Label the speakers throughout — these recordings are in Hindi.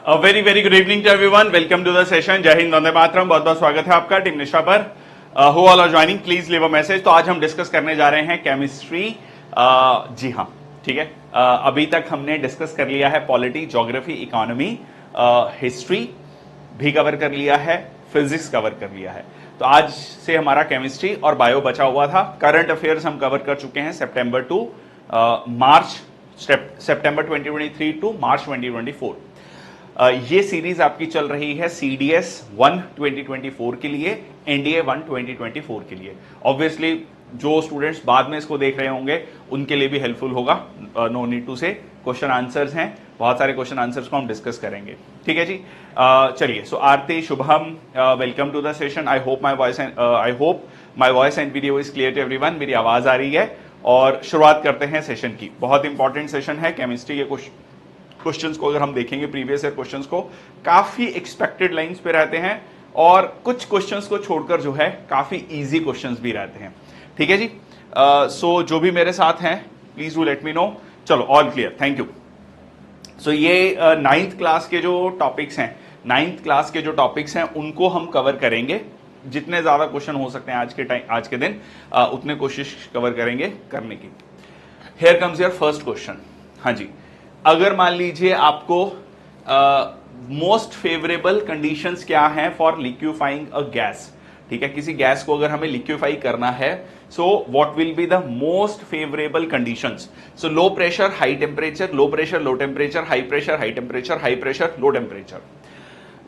Speaker 1: Very very good evening to everyone, welcome to the session. जय हिंद, वंदे मातरम। बहुत बहुत स्वागत है आपका टीम निशा पर। Who all are joining, please leave a message. तो आज हम डिस्कस करने जा रहे हैं केमिस्ट्री। जी हाँ, ठीक है। अभी तक हमने डिस्कस कर लिया है पॉलिटी, ज्योग्राफी, इकोनॉमी, हिस्ट्री भी कवर कर लिया है, फिजिक्स कवर कर लिया है। तो आज से हमारा केमिस्ट्री और बायो बचा हुआ था। करंट अफेयर्स हम कवर कर चुके हैं सितंबर टू मार्च, सितंबर 2023 टू मार्च 2024। ये सीरीज आपकी चल रही है CDS 1 2024 के लिए, NDA 1 2024 के लिए। ऑब्वियसली जो स्टूडेंट्स बाद में इसको देख रहे होंगे उनके लिए भी हेल्पफुल होगा। नो नीड टू से, क्वेश्चन आंसर्स हैं, बहुत सारे क्वेश्चन आंसर्स को हम डिस्कस करेंगे। ठीक है जी। चलिए, so Aarti, Shubham, welcome to the session. I hope my voice and video is clear to everyone. मेरी आवाज आ रही है और शुरुआत करते हैं सेशन की। बहुत इंपॉर्टेंट सेशन है केमिस्ट्री के। क्वेश्चंस को अगर हम देखेंगे, प्रीवियस ईयर क्वेश्चंस को, काफी एक्सपेक्टेड लाइंस पे रहते हैं और कुछ क्वेश्चंस को छोड़कर जो है काफी इजी क्वेश्चंस भी रहते हैं। ठीक है जी। सो जो भी मेरे साथ हैं please do let me know. चलो, ऑल क्लियर, थैंक यू। सो ये 9th क्लास के जो टॉपिक्स हैं, 9th क्लास के जो टॉपिक्स हैं उनको हम कवर करेंगे। जितने ज्यादा क्वेश्चन हो सकते हैं आज के दिन उतने कोशिश कवर करेंगे करने की। Here comes your first question. हाँ जी, अगर मान लीजिए आपको मोस्ट फेवरेबल कंडीशंस क्या हैं फॉर लिक्विफाइंग अ गैस, ठीक है, किसी गैस को अगर हमें लिक्विफाई करना है, so what will be the most favourable conditions. So low pressure, high temperature, low pressure, low temperature, high pressure, high temperature, high pressure, low temperature.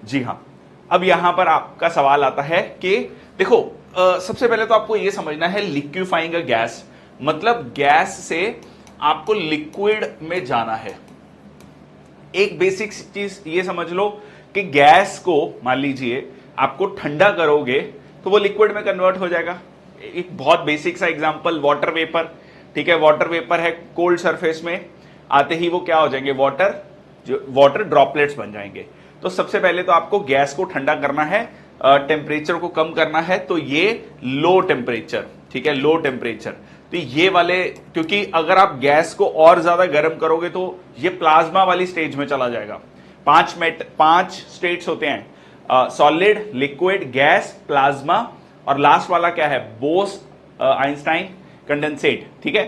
Speaker 1: जी हाँ। अब यहां पर आपका सवाल आता है कि देखो, सबसे पहले तो आपको यह समझना है लिक्विफाइंग अ गैस मतलब गैस से आपको लिक्विड में जाना है। एक बेसिक चीज ये समझ लो कि गैस को मान लीजिए आपको ठंडा करोगे तो वो लिक्विड में कन्वर्ट हो जाएगा। एक बहुत बेसिक सा एग्जांपल, वाटर वेपर। ठीक है, वाटर वेपर है, कोल्ड सरफेस में आते ही वो क्या हो जाएंगे, वाटर ड्रॉपलेट्स बन जाएंगे। तो सबसे पहले तो आपको गैस को ठंडा करना है, टेम्परेचर को कम करना है, तो ये लो टेम्परेचर, ठीक है, लो टेम्परेचर। तो ये वाले, क्योंकि अगर आप गैस को और ज्यादा गर्म करोगे तो ये प्लाज्मा वाली स्टेज में चला जाएगा। 5 स्टेट्स होते हैं, सॉलिड, लिक्विड, गैस, प्लाज्मा, और लास्ट वाला क्या है, बोस आइंस्टाइन कंडेंसेट। ठीक है,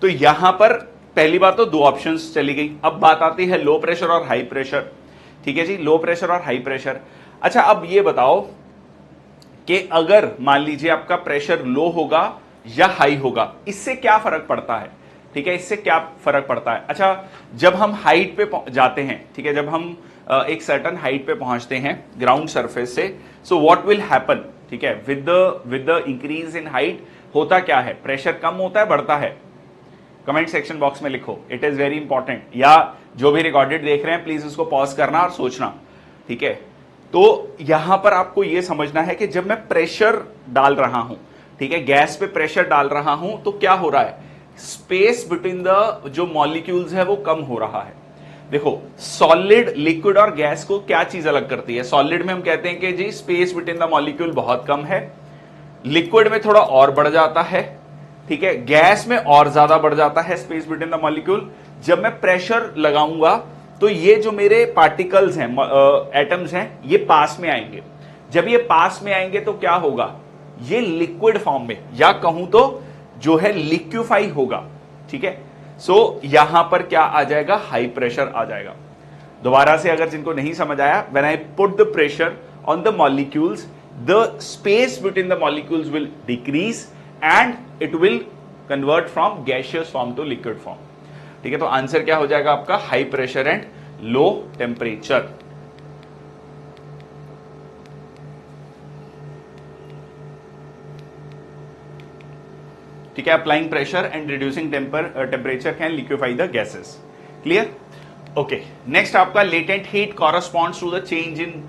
Speaker 1: तो यहां पर पहली बात तो 2 ऑप्शंस चली गई। अब बात आती है लो प्रेशर और हाई प्रेशर। ठीक है जी, लो प्रेशर और हाई प्रेशर। अच्छा, अब ये बताओ कि अगर मान लीजिए आपका प्रेशर लो होगा या हाई होगा, इससे क्या फर्क पड़ता है। ठीक है, इससे क्या फर्क पड़ता है। अच्छा, जब हम हाइट पे जाते हैं, ठीक है, जब हम एक सर्टन हाइट पे पहुंचते हैं ग्राउंड सरफेस से, सो व्हाट विल हैपन, ठीक है, with the increase in height होता क्या है, प्रेशर कम होता है, बढ़ता है। कमेंट सेक्शन बॉक्स में लिखो, इट इज वेरी इंपॉर्टेंट। या जो भी रिकॉर्डेड देख रहे हैं प्लीज उसको पॉज करना और सोचना। ठीक है, तो यहां पर आपको यह समझना है कि जब मैं प्रेशर डाल रहा हूं, ठीक है, गैस पे प्रेशर डाल रहा हूं, तो क्या हो रहा है, स्पेस बिटवीन द जो मॉलिक्यूल्स है वो कम हो रहा है। देखो, सॉलिड, लिक्विड और गैस को क्या चीज अलग करती है। सॉलिड में हम कहते हैं कि जी स्पेस बिटवीन द मॉलिक्यूल बहुत कम है, लिक्विड में थोड़ा और बढ़ जाता है, ठीक है, गैस में और ज्यादा बढ़ जाता है स्पेस बिटवीन द मॉलिक्यूल। जब मैं प्रेशर लगाऊंगा तो ये जो मेरे पार्टिकल्स हैं, एटम्स हैं, ये पास में आएंगे। जब ये पास में आएंगे तो क्या होगा, ये लिक्विड फॉर्म में, या कहूं तो जो है लिक्विफाई होगा। ठीक है, सो यहां पर क्या आ जाएगा, हाई प्रेशर आ जाएगा। दोबारा से अगर जिनको नहीं समझ आया, when I put the pressure on the molecules, the space between the molecules will decrease and it will convert from gaseous form to liquid form. ठीक है, तो आंसर क्या हो जाएगा आपका, high pressure and low temperature. ठीक है, applying pressure and reducing temperature can liquefy the gases. Clear? Okay, next आपका latent heat corresponds to the change in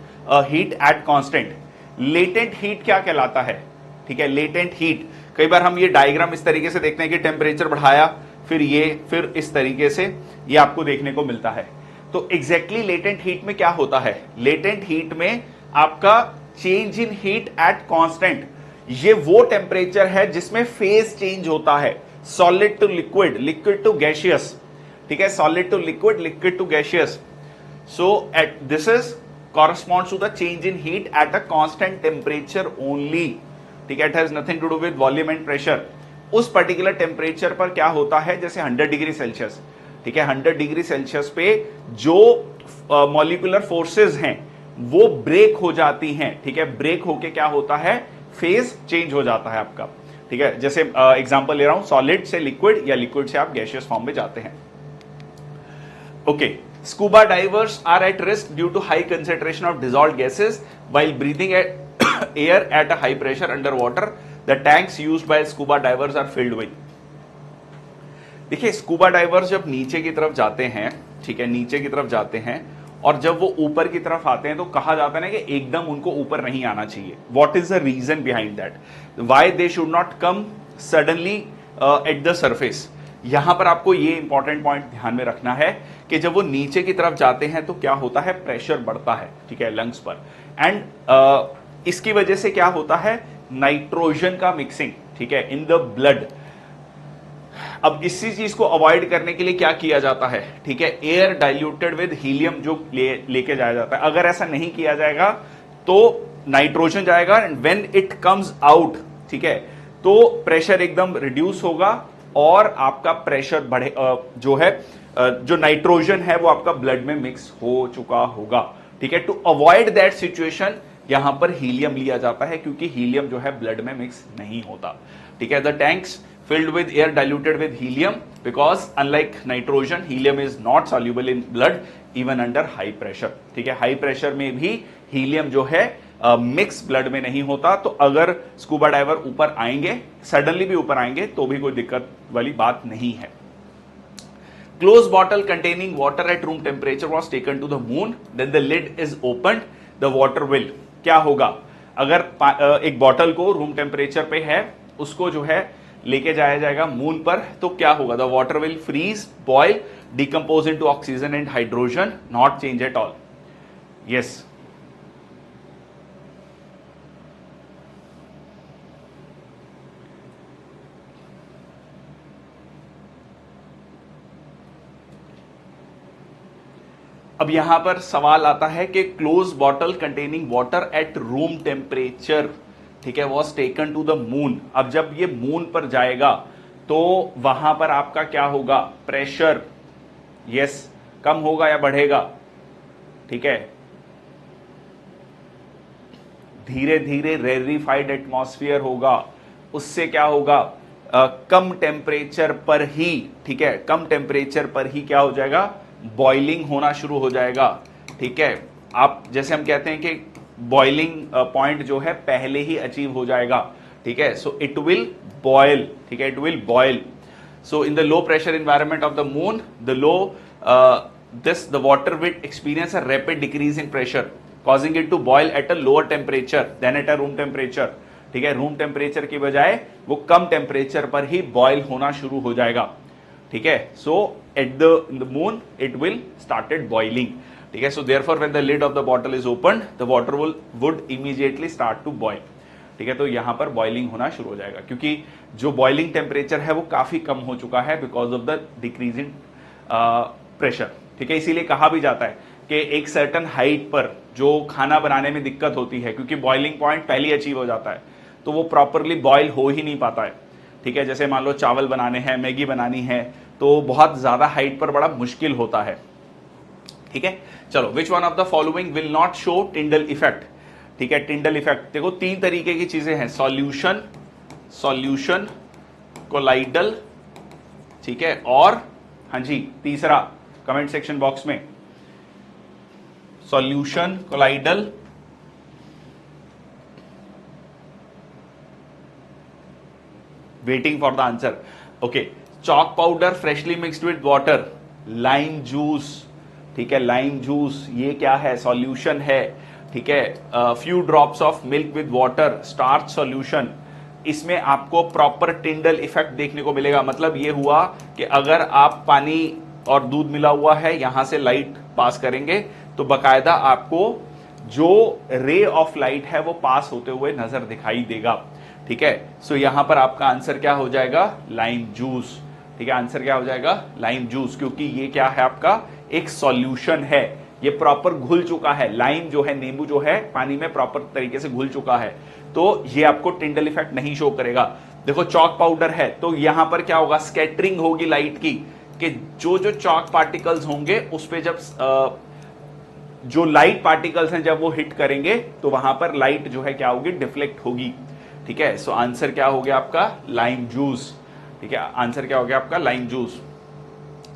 Speaker 1: heat at constant. Latent heat क्या कहलाता है, ठीक है, लेटेंट हीट, कई बार हम ये डायग्राम इस तरीके से देखते हैं कि टेम्परेचर बढ़ाया, फिर इस तरीके से ये आपको देखने को मिलता है। तो एग्जैक्टली लेटेंट हीट में क्या होता है, लेटेंट हीट में आपका change in heat at constant, ये वो टेम्परेचर है जिसमें फेज चेंज होता है, solid to liquid, liquid to gaseous. ठीक है, solid to liquid, liquid to gaseous. So at this is corresponds to the change in heat at a constant temperature only. ठीक है, it has nothing to do with volume and pressure. उस पर्टिकुलर टेम्परेचर पर क्या होता है, जैसे 100 डिग्री सेल्सियस, ठीक है, 100 डिग्री सेल्सियस पे जो मॉलिक्यूलर फोर्सेस हैं वो ब्रेक हो जाती हैं, ठीक है, ब्रेक होके क्या होता है, फेज चेंज हो जाता है आपका, ठीक है। जैसे एग्जांपल ले रहा हूं, सॉलिड से लिक्विड या लिक्विड से आप गैसियस फॉर्म में जाते हैं। Okay, scuba divers are at risk due to high concentration of dissolved gases while breathing air at a high pressure under water. The tanks used by scuba divers are filled with. देखिए, स्कूबा डाइवर्स जब नीचे की तरफ जाते हैं, ठीक है, नीचे की तरफ जाते हैं और जब वो ऊपर की तरफ आते हैं तो कहा जाता है ना कि एकदम उनको ऊपर नहीं आना चाहिए। What is the reason behind that, why they should not come suddenly at the surface. यहां पर आपको ये इंपॉर्टेंट पॉइंट ध्यान में रखना है कि जब वो नीचे की तरफ जाते हैं तो क्या होता है, प्रेशर बढ़ता है, ठीक है, लंग्स पर, एंड इसकी वजह से क्या होता है, नाइट्रोजन का मिक्सिंग, ठीक है, इन द ब्लड। अब इसी चीज को अवॉइड करने के लिए क्या किया जाता है, ठीक है, एयर डाइल्यूटेड विद हीलियम जो लेके जाया जाता है। अगर ऐसा नहीं किया जाएगा तो नाइट्रोजन जाएगा and when it comes out, ठीक है, तो प्रेशर एकदम रिड्यूस होगा और आपका प्रेशर बढ़े, जो है जो नाइट्रोजन है वो आपका ब्लड में मिक्स हो चुका होगा, ठीक है। टू अवॉइड दैट सिचुएशन यहां पर हीलियम लिया जाता है क्योंकि हीलियम जो है ब्लड में मिक्स नहीं होता, ठीक है। The tanks filled with air diluted with helium because unlike nitrogen helium is not soluble in blood even under high pressure, ठीक है, हाई प्रेशर में भी हीलियम जो है मिक्स ब्लड में नहीं होता। तो अगर स्कूबा डाइवर ऊपर आएंगे, सडनली भी ऊपर आएंगे तो भी कोई दिक्कत वाली बात नहीं है। Close bottle containing water at room temperature was taken to the moon, then the lid is opened, the water will, क्या होगा अगर एक बॉटल को रूम टेम्परेचर पे है, उसको जो है लेके जाया जाएगा मून पर, तो क्या होगा, the water will freeze, boil, decompose into oxygen and hydrogen, not change at all. Yes, अब यहां पर सवाल आता है कि close bottle containing water at room temperature, ठीक है, was taken to the moon. अब जब ये मून पर जाएगा तो वहां पर आपका क्या होगा, प्रेशर, यस, कम होगा या बढ़ेगा, ठीक है, धीरे धीरे रेरिफाइड एटमॉस्फेयर होगा, उससे क्या होगा, कम टेम्परेचर पर ही, ठीक है, कम टेम्परेचर पर ही क्या हो जाएगा, बॉइलिंग होना शुरू हो जाएगा, ठीक है। आप जैसे हम कहते हैं कि बॉइलिंग पॉइंट जो है पहले ही अचीव हो जाएगा, ठीक है, सो इट विल बॉयल, ठीक है, it will boil. So in the low pressure environment of the moon, the water will experience a rapid decrease in pressure causing it to boil at a lower temperature than at a room temperature, ठीक है, रूम टेम्परेचर की बजाय वो कम टेम्परेचर पर ही बॉयल होना शुरू हो जाएगा, ठीक है। So at the moon it will started boiling, ठीक है। So therefore when the lid of the bottle is opened the water would immediately start to boil, ठीक है। तो यहां पर बॉइलिंग होना शुरू हो जाएगा क्योंकि जो बॉइलिंग टेम्परेचर है वो काफी कम हो चुका है because of the decrease in pressure, ठीक है। इसीलिए कहा भी जाता है कि एक सर्टन हाइट पर जो खाना बनाने में दिक्कत होती है क्योंकि बॉइलिंग पॉइंट पहले अचीव हो जाता है तो वो प्रॉपरली बॉयल हो ही नहीं पाता है, ठीक है। जैसे मान लो चावल बनाने हैं, मैगी बनानी है, तो बहुत ज्यादा हाइट पर बड़ा मुश्किल होता है, ठीक है। चलो, which one of the following will not show Tyndall effect, ठीक है। टिंडल इफेक्ट देखो, तीन तरीके की चीजें हैं, सॉल्यूशन, कोलाइडल, ठीक है, और हाँ जी तीसरा कमेंट सेक्शन बॉक्स में, solution, colloidal, waiting for the answer. Okay, chalk powder freshly mixed with water, lime juice, ठीक है, लाइम जूस ये क्या है, सॉल्यूशन है, ठीक है। Few drops of milk with water, starch solution. इसमें आपको प्रॉपर टिंडल इफेक्ट देखने को मिलेगा। मतलब ये हुआ कि अगर आप पानी और दूध मिला हुआ है, यहां से लाइट पास करेंगे तो बकायदा आपको जो रे ऑफ लाइट है वो पास होते हुए नजर दिखाई देगा, ठीक है। सो यहां पर आपका आंसर क्या हो जाएगा, लाइम जूस, ठीक है। आंसर क्या हो जाएगा, लाइम जूस, क्योंकि ये क्या है, आपका एक सॉल्यूशन है, ये प्रॉपर घुल चुका है, लाइम जो है, नींबू जो है पानी में प्रॉपर तरीके से घुल चुका है, तो ये आपको टिंडल इफेक्ट नहीं शो करेगा। देखो चॉक पाउडर है तो यहां पर क्या होगा, स्कैटरिंग होगी लाइट की, कि जो जो चॉक पार्टिकल्स होंगे उस पे जब जो लाइट पार्टिकल्स हैं जब वो हिट करेंगे तो वहां पर लाइट जो है क्या होगी, डिफ्लेक्ट होगी। ठीक है, सो आंसर क्या हो गया आपका, लाइम जूस। ठीक है, आंसर क्या हो गया आपका, lime juice.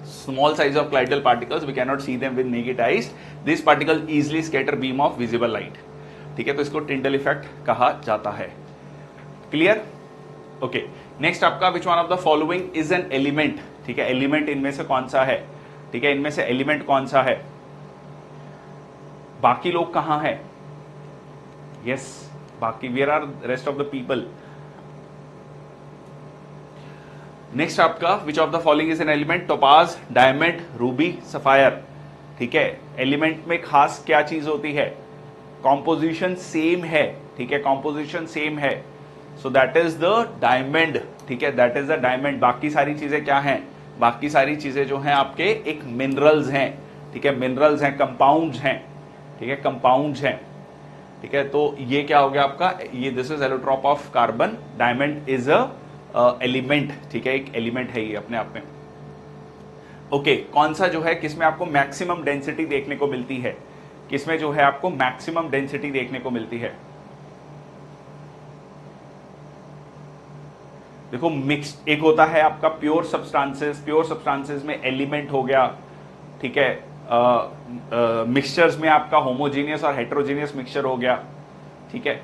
Speaker 1: Small size of colloidal particles, we cannot see them with naked eyes. These particles easily scatter beam of visible light. ठीक है, तो इसको टिंडल इफेक्ट कहा जाता है। क्लियर? ओके, नेक्स्ट आपका which one of the following is an element. ठीक है, एलिमेंट इनमें से कौन सा है? ठीक है, इनमें से एलिमेंट कौन सा है? बाकी लोग कहां है? यस, बाकी where are rest of the people? Next आपका which of the following is an element, topaz, diamond, ruby, sapphire. ठीक है, एलिमेंट में खास क्या चीज होती है? कॉम्पोजिशन सेम है। ठीक है, कॉम्पोजिशन सेम है, so that is the diamond. ठीक है, दैट इज द डायमंड। बाकी सारी चीजें क्या हैं? बाकी सारी चीजें जो हैं आपके एक मिनरल्स हैं। ठीक है, मिनरल्स हैं, कंपाउंड्स हैं। ठीक है, कंपाउंड्स हैं। ठीक है, तो ये क्या हो गया आपका, ये this is allotrope of carbon, diamond is a element. ठीक है, एक एलिमेंट है ये अपने आप में। ओके, कौन सा जो है किसमें आपको मैक्सिमम डेंसिटी देखने को मिलती है? किसमें जो है आपको मैक्सिमम डेंसिटी देखने को मिलती है? देखो मिक्स, एक होता है आपका प्योर सब्सटेंसेस, प्योर सब्सटेंसेस में एलिमेंट हो गया। ठीक है, मिक्सचर्स में आपका होमोजीनियस और हेट्रोजीनियस मिक्सचर हो गया। ठीक है,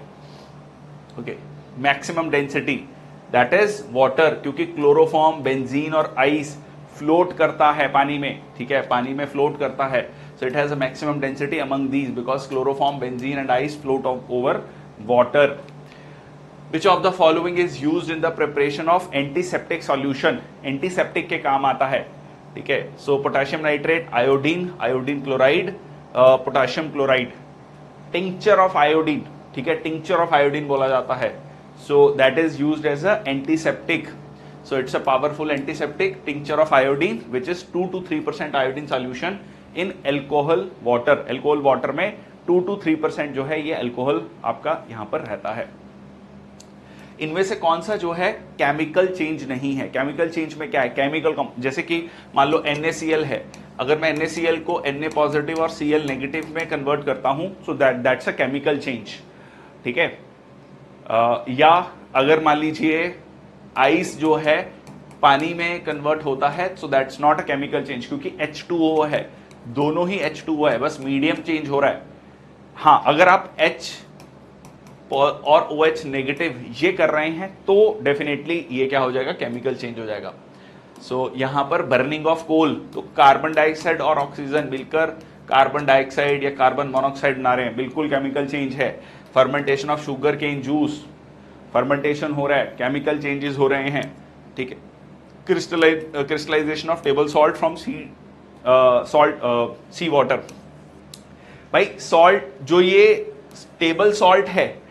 Speaker 1: okay, maximum density that is water, क्योंकि क्लोरोफॉर्म, बेंजीन और आइस फ्लोट करता है पानी में। ठीक है, पानी में फ्लोट करता है, so it has a maximum density among these because chloroform, benzene and ice float over water. Which of the following is used in the preparation of antiseptic solution? Antiseptic के काम आता है। ठीक है, so potassium nitrate, iodine, iodine chloride, potassium chloride, tincture of iodine. ठीक है, टिंक्चर ऑफ आयोडीन बोला जाता है, so that is used as a antiseptic. So it's a powerful antiseptic, tincture of iodine which is 2 to 3% iodine solution in alcohol water. Alcohol water में 2 to 3% जो है ये एल्कोहल आपका यहां पर रहता है। इनमें से कौन सा जो है केमिकल चेंज नहीं है? केमिकल चेंज में क्या है? केमिकल, जैसे कि मान लो NaCl है, अगर मैं NaCl को Na पॉजिटिव और Cl नेगेटिव में कन्वर्ट करता हूं, so that's a chemical change. ठीक है, या अगर मान लीजिए आइस जो है पानी में कन्वर्ट होता है, so that's not a chemical change, क्योंकि H2O है, दोनों ही H2O है, बस मीडियम चेंज हो रहा है। हाँ, अगर आप H और OH नेगेटिव ये कर रहे हैं तो डेफिनेटली ये क्या हो जाएगा, केमिकल चेंज हो जाएगा। सो यहां पर बर्निंग ऑफ कोल, तो कार्बन डाइऑक्साइड और ऑक्सीजन मिलकर कार्बन डाइऑक्साइड या कार्बन मोनोऑक्साइड बना रहे हैं, बिल्कुल केमिकल चेंज है। Fermentation of sugar cane juice, fermentation हो रहा है, केमिकल चेंजेस हो रहे हैं। ठीक है, crystallisation of table salt from sea water. भाई सॉल्ट, जो ये टेबल सॉल्ट है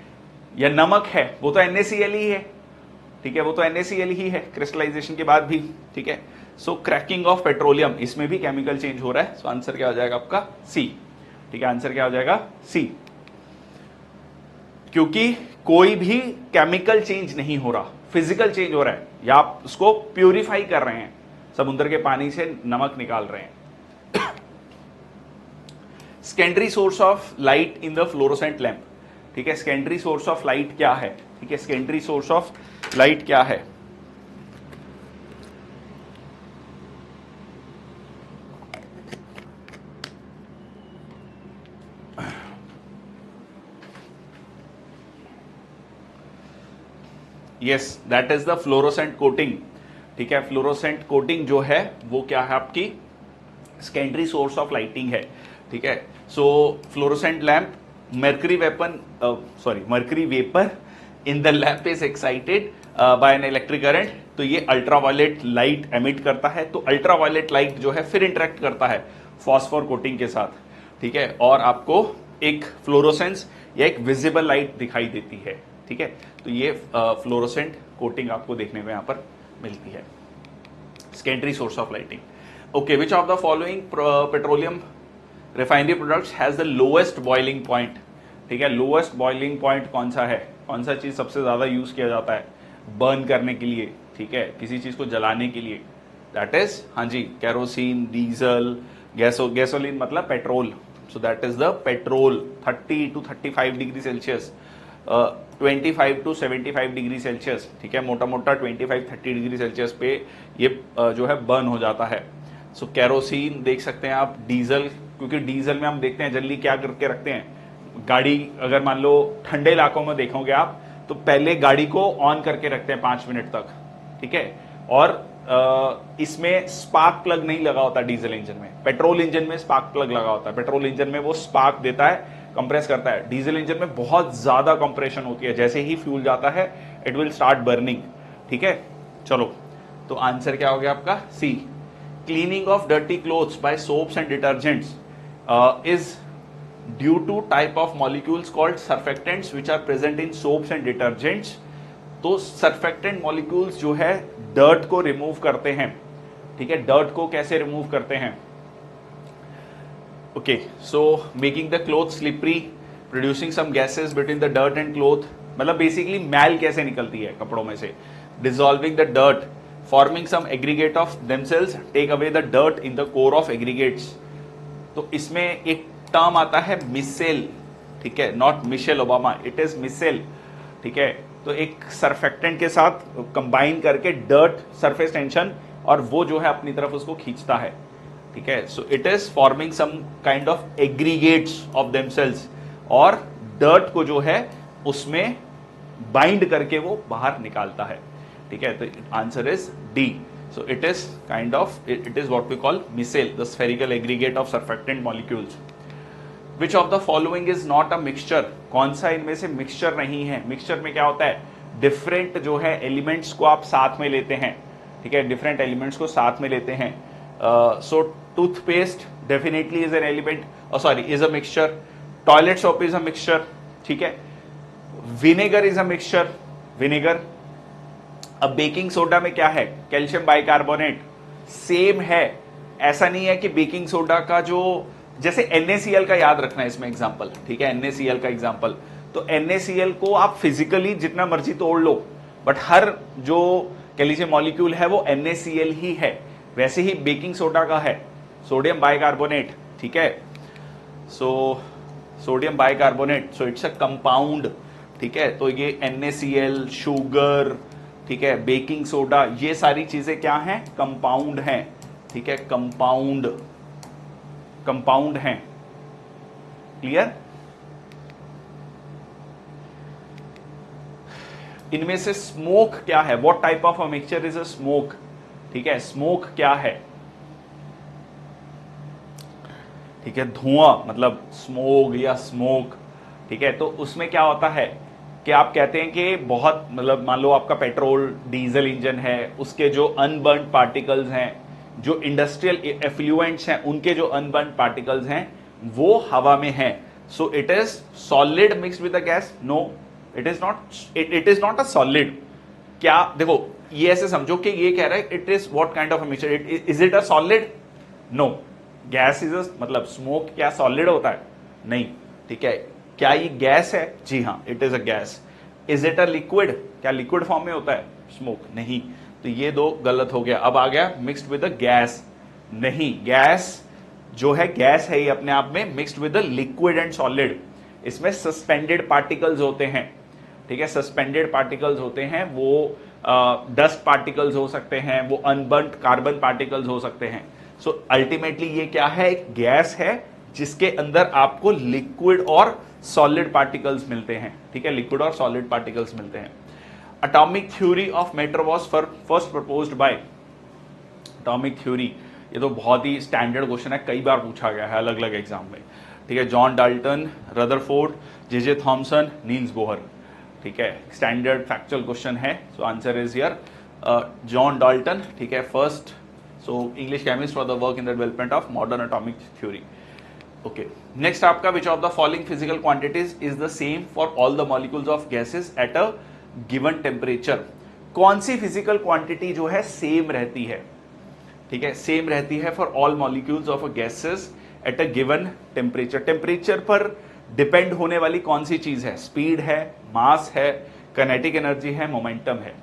Speaker 1: या नमक है, वो तो NaCl ही है। ठीक है, वो तो NaCl ही है क्रिस्टलाइजेशन के बाद भी। ठीक है, सो क्रैकिंग ऑफ पेट्रोलियम, इसमें भी केमिकल चेंज हो रहा है, सो आंसर क्या हो जाएगा आपका सी। ठीक है, आंसर क्या हो जाएगा सी, क्योंकि कोई भी केमिकल चेंज नहीं हो रहा, फिजिकल चेंज हो रहा है, या आप उसको प्यूरिफाई कर रहे हैं, समुद्र के पानी से नमक निकाल रहे हैं। Secondary source of light in the fluorescent lamp. ठीक है, सेकेंडरी सोर्स ऑफ लाइट क्या है? ठीक है, सेकेंडरी सोर्स ऑफ लाइट क्या है? Yes, that is the fluorescent coating. ठीक है, फ्लोरोसेंट कोटिंग जो है वो क्या है आपकी सेकेंडरी सोर्स ऑफ लाइटिंग है। ठीक है, so fluorescent lamp, mercury vapor in the lamp is excited by an electric current, तो ये अल्ट्रावायलेट लाइट एमिट करता है, तो अल्ट्रावायलेट लाइट जो है फिर इंटरेक्ट करता है फॉस्फोर कोटिंग के साथ। ठीक है, और आपको एक फ्लोरोसेंस या एक विजिबल लाइट दिखाई देती है। ठीक है, तो ये फ्लोरोसेंट कोटिंग आपको देखने में यहां पर मिलती है, secondary source of lighting. Okay, which of the following petroleum refinery products has the lowest boiling point, ठीक है। लोएस्ट बॉइलिंग पॉइंट कौन सा है, कौन सा चीज सबसे ज्यादा यूज किया जाता है बर्न करने के लिए, ठीक है, किसी चीज को जलाने के लिए, दैट इज, हाँ जी, केरोसिन, डीजल, गैसोलीन मतलब petrol, so that is the petrol. 30 to 35 degree Celsius, 25 to 75 degree Celsius, ठीक है, मोटा मोटा 25-30 डिग्री सेल्सियस पे ये जो है बर्न हो जाता है। सो केरोसिन देख सकते हैं आप, डीजल, क्योंकि डीजल में हम देखते हैं जनरली क्या करके रखते हैं, गाड़ी अगर मान लो ठंडे इलाकों में देखोगे आप तो पहले गाड़ी को ऑन करके रखते हैं 5 मिनट तक, ठीक है, और इसमें स्पार्क प्लग नहीं लगा होता डीजल इंजन में। पेट्रोल इंजन में स्पार्क प्लग लगा होता है, पेट्रोल इंजन में वो स्पार्क देता है, कंप्रेस करता है। डीजल इंजन में बहुत ज्यादा कंप्रेशन होती है, जैसे ही फ्यूल जाता है इट विल स्टार्ट बर्निंग, ठीक है। चलो, तो आंसर क्या हो गया आपका, C. Cleaning of dirty clothes by soaps and detergents is due to type of molecules called surfactants which are present in soaps and detergents. तो सर्फेक्टेंट मॉलिक्यूल्स जो है डर्ट को रिमूव करते हैं, ठीक है। डर्ट को कैसे रिमूव करते हैं, okay, so making the cloth slippery, producing some gases between the dirt and cloth, मतलब बेसिकली मैल कैसे निकलती है कपड़ों में से, dissolving the dirt, forming some aggregate of themselves, take away the dirt in the core of aggregates. तो इसमें एक टर्म आता है मिसेल, ठीक है, not Michelle Obama, it is micelle, ठीक है। तो एक सर्फेक्टेंट के साथ कंबाइन करके डर्ट सरफेस टेंशन, और वो जो है अपनी तरफ उसको खींचता है, ठीक है। So it is forming some kind of aggregates of themselves, और डर्ट को जो है उसमें बाइंड करके वो बाहर निकालता है, ठीक है। तो answer is D. So it is kind of, it is what we call micelle, the spherical aggregate of surfactant molecules. Which of the following is not a mixture, कौन सा इनमें से मिक्सचर नहीं है। मिक्सचर में क्या होता है, डिफरेंट जो है एलिमेंट्स को आप साथ में लेते हैं, ठीक है, डिफरेंट एलिमेंट्स को साथ में लेते हैं। So toothpaste definitely is an element, sorry, is a mixture. Toilet soap is a mixture, ठीक है। Vinegar is a mixture, vinegar. अब बेकिंग सोडा में क्या है, कैल्शियम बाइकार्बोनेट, सेम है। ऐसा नहीं है कि बेकिंग सोडा का जो, जैसे NaCl का याद रखना है इसमें एग्जांपल, ठीक है, NaCl का एग्जांपल। तो NaCl को आप फिजिकली जितना मर्जी तोड़ लो, बट हर जो कह लीजिए मॉलिक्यूल है वो NaCl ही है। वैसे ही बेकिंग सोडा का है सोडियम बाइकार्बोनेट, ठीक है। So sodium bicarbonate, so it's a compound, ठीक है। तो ये NaCl, शुगर, ठीक है, बेकिंग सोडा, ये सारी चीजें क्या हैं, कंपाउंड हैं, ठीक है, कंपाउंड हैं, क्लियर। इनमें से स्मोक क्या है, what type of a mixture is a smoke, ठीक है, स्मोक क्या है, ठीक है, धुआं मतलब स्मोक या स्मोक, ठीक है। तो उसमें क्या होता है कि आप कहते हैं कि बहुत, मतलब मान लो आपका पेट्रोल डीजल इंजन है, उसके जो अनबर्न पार्टिकल्स हैं, जो इंडस्ट्रियल एफ्लुएंट्स हैं, उनके जो अनबर्न पार्टिकल्स हैं वो हवा में हैं। So it is solid mixed with the gas, no it is not a solid. क्या देखो, ये ऐसे समझो कि ये कह रहा है it is what kind of a mixture, is it a solid, no. Gas is, मतलब स्मोक क्या सॉलिड होता है, नहीं, ठीक है। क्या ये गैस है, जी हाँ, it is a gas. Is it a liquid, क्या लिक्विड फॉर्म में होता है स्मोक, नहीं। तो ये दो गलत हो गया। अब आ गया मिक्स्ड विद द गैस, नहीं, गैस जो है गैस है ये अपने आप में, mixed with the liquid and solid. इसमें सस्पेंडेड पार्टिकल्स होते हैं, ठीक है, सस्पेंडेड पार्टिकल्स होते हैं, वो डस्ट पार्टिकल्स हो सकते हैं, वो अनबर्न्ड कार्बन पार्टिकल्स हो सकते हैं। सो अल्टीमेटली ये क्या है, एक गैस है जिसके अंदर आपको लिक्विड और सॉलिड पार्टिकल्स मिलते हैं, ठीक है, लिक्विड और सॉलिड पार्टिकल्स मिलते हैं। Atomic theory of matter was first proposed by, atomic theory, ये तो बहुत ही स्टैंडर्ड क्वेश्चन है, कई बार पूछा गया है अलग अलग एग्जाम में, ठीक है। John Dalton, Rutherford, J Thomson, Niels Bohr, ठीक है, स्टैंडर्ड फैक्चुअल क्वेश्चन है। So answer is here John Dalton, ठीक है, first, so English chemist for the work in the development of modern atomic theory. Okay, next आपका, which of the following physical quantities is the same for all the molecules of gases at a given temperature. कौन सी फिजिकल क्वांटिटी जो है सेम रहती है, ठीक है, सेम रहती है for all molecules of a gases at a given temperature. Temperature पर डिपेंड होने वाली कौन सी चीज है? स्पीड है, मास है, काइनेटिक एनर्जी है, मोमेंटम है।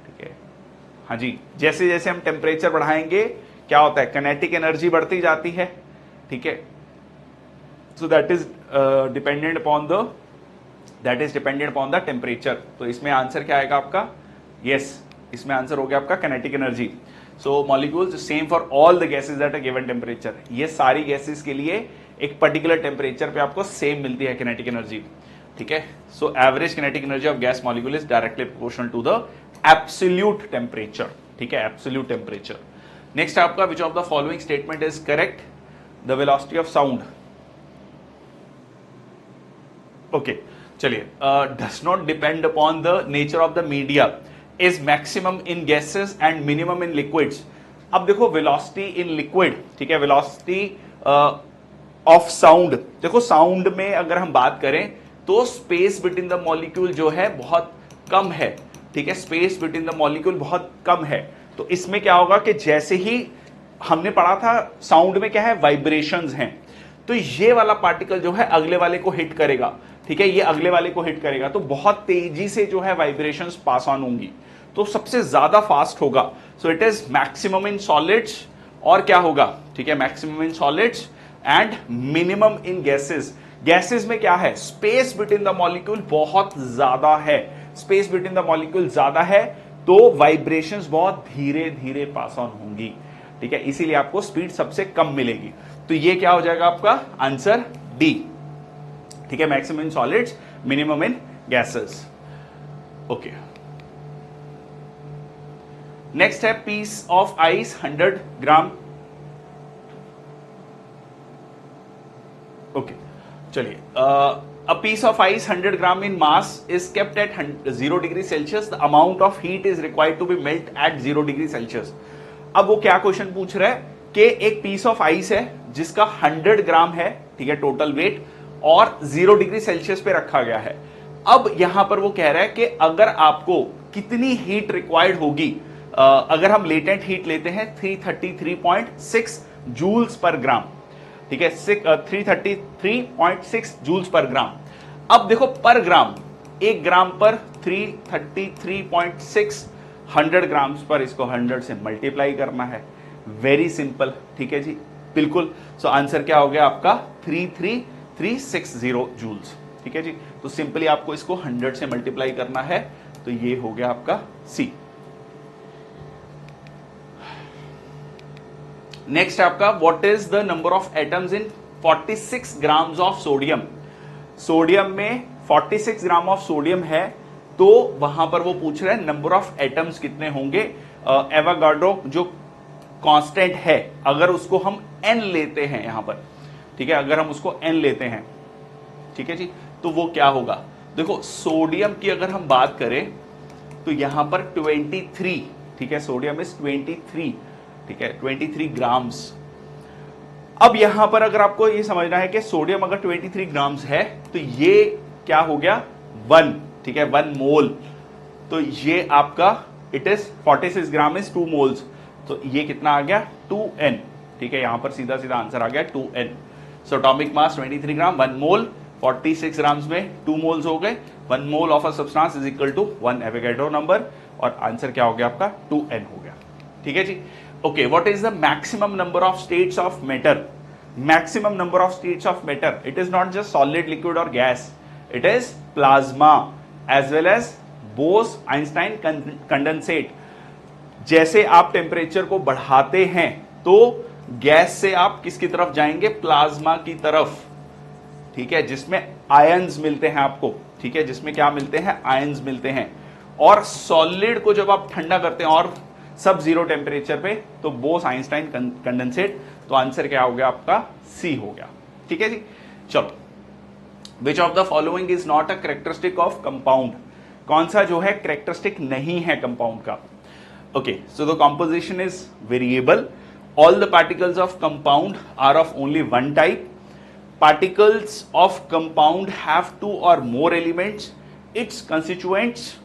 Speaker 1: ठीक है, हाँ जी, जैसे जैसे हम टेम्परेचर बढ़ाएंगे क्या होता है? काइनेटिक एनर्जी बढ़ती जाती है। ठीक है, so that is dependent upon the temperature. तो इसमें आंसर क्या आएगा आपका? यस, इसमें आंसर हो गया आपका kinetic energy. So molecules same for all the gases at a given temperature. ये सारी गैसेस के लिए एक पर्टिकुलर टेम्परेचर पे आपको सेम मिलती है काइनेटिक एनर्जी। ठीक है, so average kinetic energy of gas molecule is directly proportional to the absolute temperature. ठीक है, एब्सोल्यूट टेम्परेचर। नेक्स्ट आपका, which of the following statement is correct? The velocity of sound. Okay, चलिए, does not depend upon the nature of the media, is maximum in gases and minimum in liquids. अब देखो, वेलोसिटी इन लिक्विड, ठीक है, वेलोसिटी ऑफ साउंड। देखो, साउंड में अगर हम बात करें तो स्पेस बिटवीन द मॉलिक्यूल जो है बहुत कम है। ठीक है, स्पेस बिटवीन द मॉलिक्यूल बहुत कम है। तो इसमें क्या होगा कि जैसे ही हमने पढ़ा था साउंड में क्या है? वाइब्रेशंस हैं। तो ये वाला पार्टिकल जो है अगले वाले को हिट करेगा। ठीक है, ये अगले वाले को हिट करेगा तो बहुत तेजी से जो है वाइब्रेशंस पास ऑन होंगी, तो सबसे ज्यादा फास्ट होगा। सो it is maximum in solids, और क्या होगा? ठीक है, maximum in solids and minimum in gases. Gases में क्या है? स्पेस बिटवीन द मॉलिक्यूल बहुत ज्यादा है। स्पेस बिटवीन द मॉलिक्यूल ज्यादा है तो वाइब्रेशंस बहुत धीरे धीरे पास ऑन होंगी। ठीक है, इसीलिए आपको स्पीड सबसे कम मिलेगी। तो ये क्या हो जाएगा आपका आंसर? डी। ठीक है, maximum in solids, minimum in gases. Okay, next है piece of ice 100 gram. Okay, चलिए, a piece of ice 100 gram in mass is kept at 0 degree Celsius. The amount of heat is required to be melt at 0 degree Celsius. अब वो क्या क्वेश्चन पूछ रहा है कि एक पीस ऑफ आइस है जिसका 100 ग्राम है, ठीक है, टोटल वेट, और 0 डिग्री सेल्सियस पे रखा गया है। अब यहां पर वो कह रहा है कि अगर आपको कितनी हीट रिक्वायर्ड होगी, अगर हम लेटेंट हीट लेते हैं 333.6 जूल्स पर ग्राम। ठीक है, 333.6 जूल्स पर ग्राम। अब देखो, पर ग्राम, 1 ग्राम पर 333.6, 100 ग्राम्स पर इसको 100 से मल्टीप्लाई करना है। Very simple. ठीक है जी, बिल्कुल। सो आंसर क्या हो गया आपका? 33360 जूल्स। ठीक है जी, तो सिंपली आपको इसको 100 से मल्टीप्लाई करना है, तो ये हो गया आपका सी। नेक्स्ट आपका, what is the number of atoms in 46 grams of sodium. Sodium में 46 ग्राम ऑफ सोडियम है, तो वहां पर वो पूछ रहे हैं नंबर ऑफ एटम्स कितने होंगे। एवोगाड्रो जो कांस्टेंट है, अगर उसको हम n लेते हैं यहां पर, ठीक है, अगर हम उसको n लेते हैं, ठीक है जी, तो वो क्या होगा? देखो, सोडियम की अगर हम बात करें तो यहां पर 23, ठीक है, सोडियम इज 23, ठीक है, 23 ग्राम्स। अब यहां पर अगर आपको ये समझना है कि सोडियम अगर 23 ग्राम्स है तो ये क्या हो गया? 1, ठीक है, 1 मोल। तो ये आपका it is 46 gram is 2 moles, तो ये कितना आ गया? 2n। ठीक है, यहां पर सीधा सीधा आंसर आ गया 2n। सो एटॉमिक मास 23 ग्राम, 1 मोल, 46 ग्राम्स में 2 मोल्स हो गए। 1 mole of a substance is equal to 1 Avogadro number, और आंसर क्या हो गया आपका? 2n हो गया। ठीक है जी। Okay, what is the maximum number of states of matter? Maximum number of states of matter, it is not just solid, liquid और gas, it is plasma as well as Bose Einstein condensate. जैसे आप टेम्परेचर को बढ़ाते हैं तो गैस से आप किसकी तरफ जाएंगे? प्लाज्मा की तरफ। ठीक है, जिसमें आयंस मिलते हैं आपको। ठीक है, जिसमें क्या मिलते हैं? आयंस मिलते हैं। और सॉलिड को जब आप ठंडा करते हैं और सब 0 टेम्परेचर पे, तो बोस आइंस्टाइन कंडेंसेट। तो आंसर क्या हो गया आपका? सी हो गया। ठीक है जी, चलो, which of the following is not a characteristic of compound? कौन सा जो है कैरेक्टरिस्टिक नहीं है कंपाउंड का? Okay, so the composition is variable. All the particles of compound are of only one type. Particles of compound have 2 or more elements. Its constituents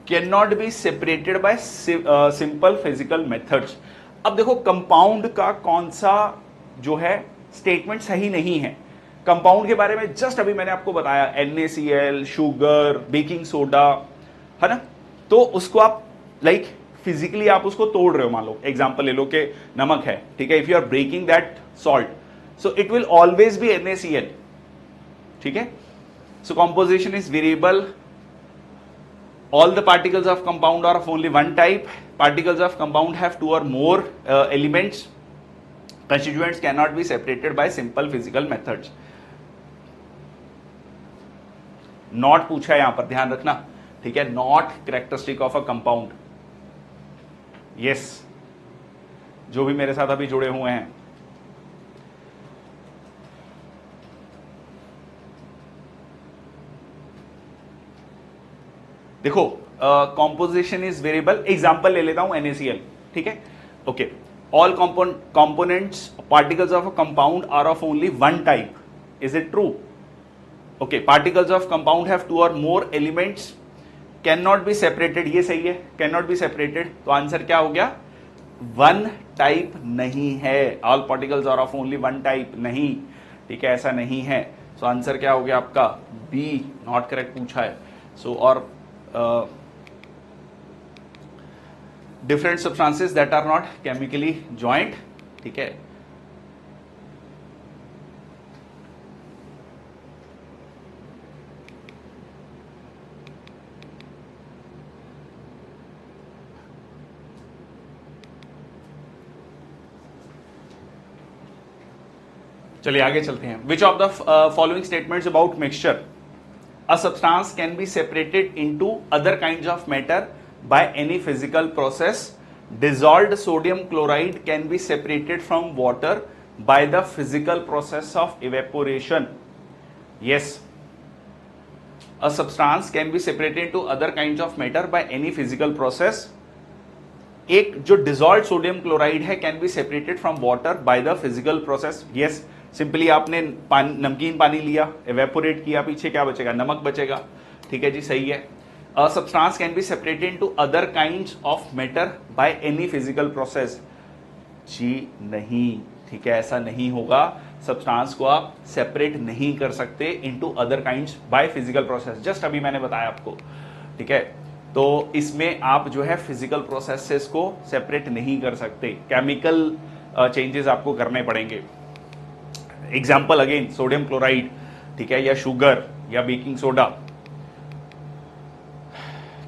Speaker 1: cannot be separated by simple physical methods. अब देखो, कंपाउंड का कौन सा जो है स्टेटमेंट सही नहीं है। कंपाउंड के बारे में जस्ट अभी मैंने आपको बताया, NaCl, शुगर, बेकिंग सोडा, है ना, तो उसको आप लाइक फिजिकली आप उसको तोड़ रहे हो, मान लो एग्जांपल ले लो कि नमक है, ठीक है, if you are breaking that salt so it will always be NaCl, ठीक है। सो composition is variable, all the particles of compound are of only one type, particles of compound have two or more elements, constituents cannot be separated by simple physical methods। Not पूछा है यहां पर, ध्यान रखना, ठीक है, not characteristic of a compound. Yes, जो भी मेरे साथ अभी जुड़े हुए हैं, देखो कॉम्पोजिशन इज वेरिएबल, एग्जांपल ले लेता हूं NaCl, ठीक है, okay, all components particles of a compound are of only one type, is it true? okay, particles of compound have two or more elements, cannot be separated, ये सही है, cannot be separated, तो आंसर क्या हो गया, वन टाइप नहीं है, all particles are of only one type, नहीं, ठीक है, ऐसा नहीं है, सो आंसर क्या हो गया आपका बी, नॉट करेक्ट पूछा है। सो और different substances that are not chemically joint, ठीक है, चलिए आगे चलते हैं। Which of the following statements about mixture, a substance can be separated into other kinds of matter by any physical process, dissolved sodium chloride can be separated from water by the physical process of evaporation। yes, a substance can be separated into other kinds of matter by any physical process, एक जो डिजॉल्व सोडियम क्लोराइड है can be separated from water by the physical process. Yes, simply आपने नमकीन पानी लिया, एवेपोरेट किया, पीछे क्या बचेगा, नमक बचेगा, ठीक है जी, सही है। A substance can be separated into other kinds of matter by any physical process, जी नहीं, ठीक है, ऐसा नहीं होगा, सब्सटेंस को आप सेपरेट नहीं कर सकते into other kinds by physical process, just अभी मैंने बताया आपको, ठीक है। तो इसमें आप जो है फिजिकल प्रोसेसेस को सेपरेट नहीं कर सकते, केमिकल चेंजेस आपको करने पड़ेंगे। एग्जाम्पल अगेन, सोडियम क्लोराइड, ठीक है, या शुगर या बेकिंग सोडा,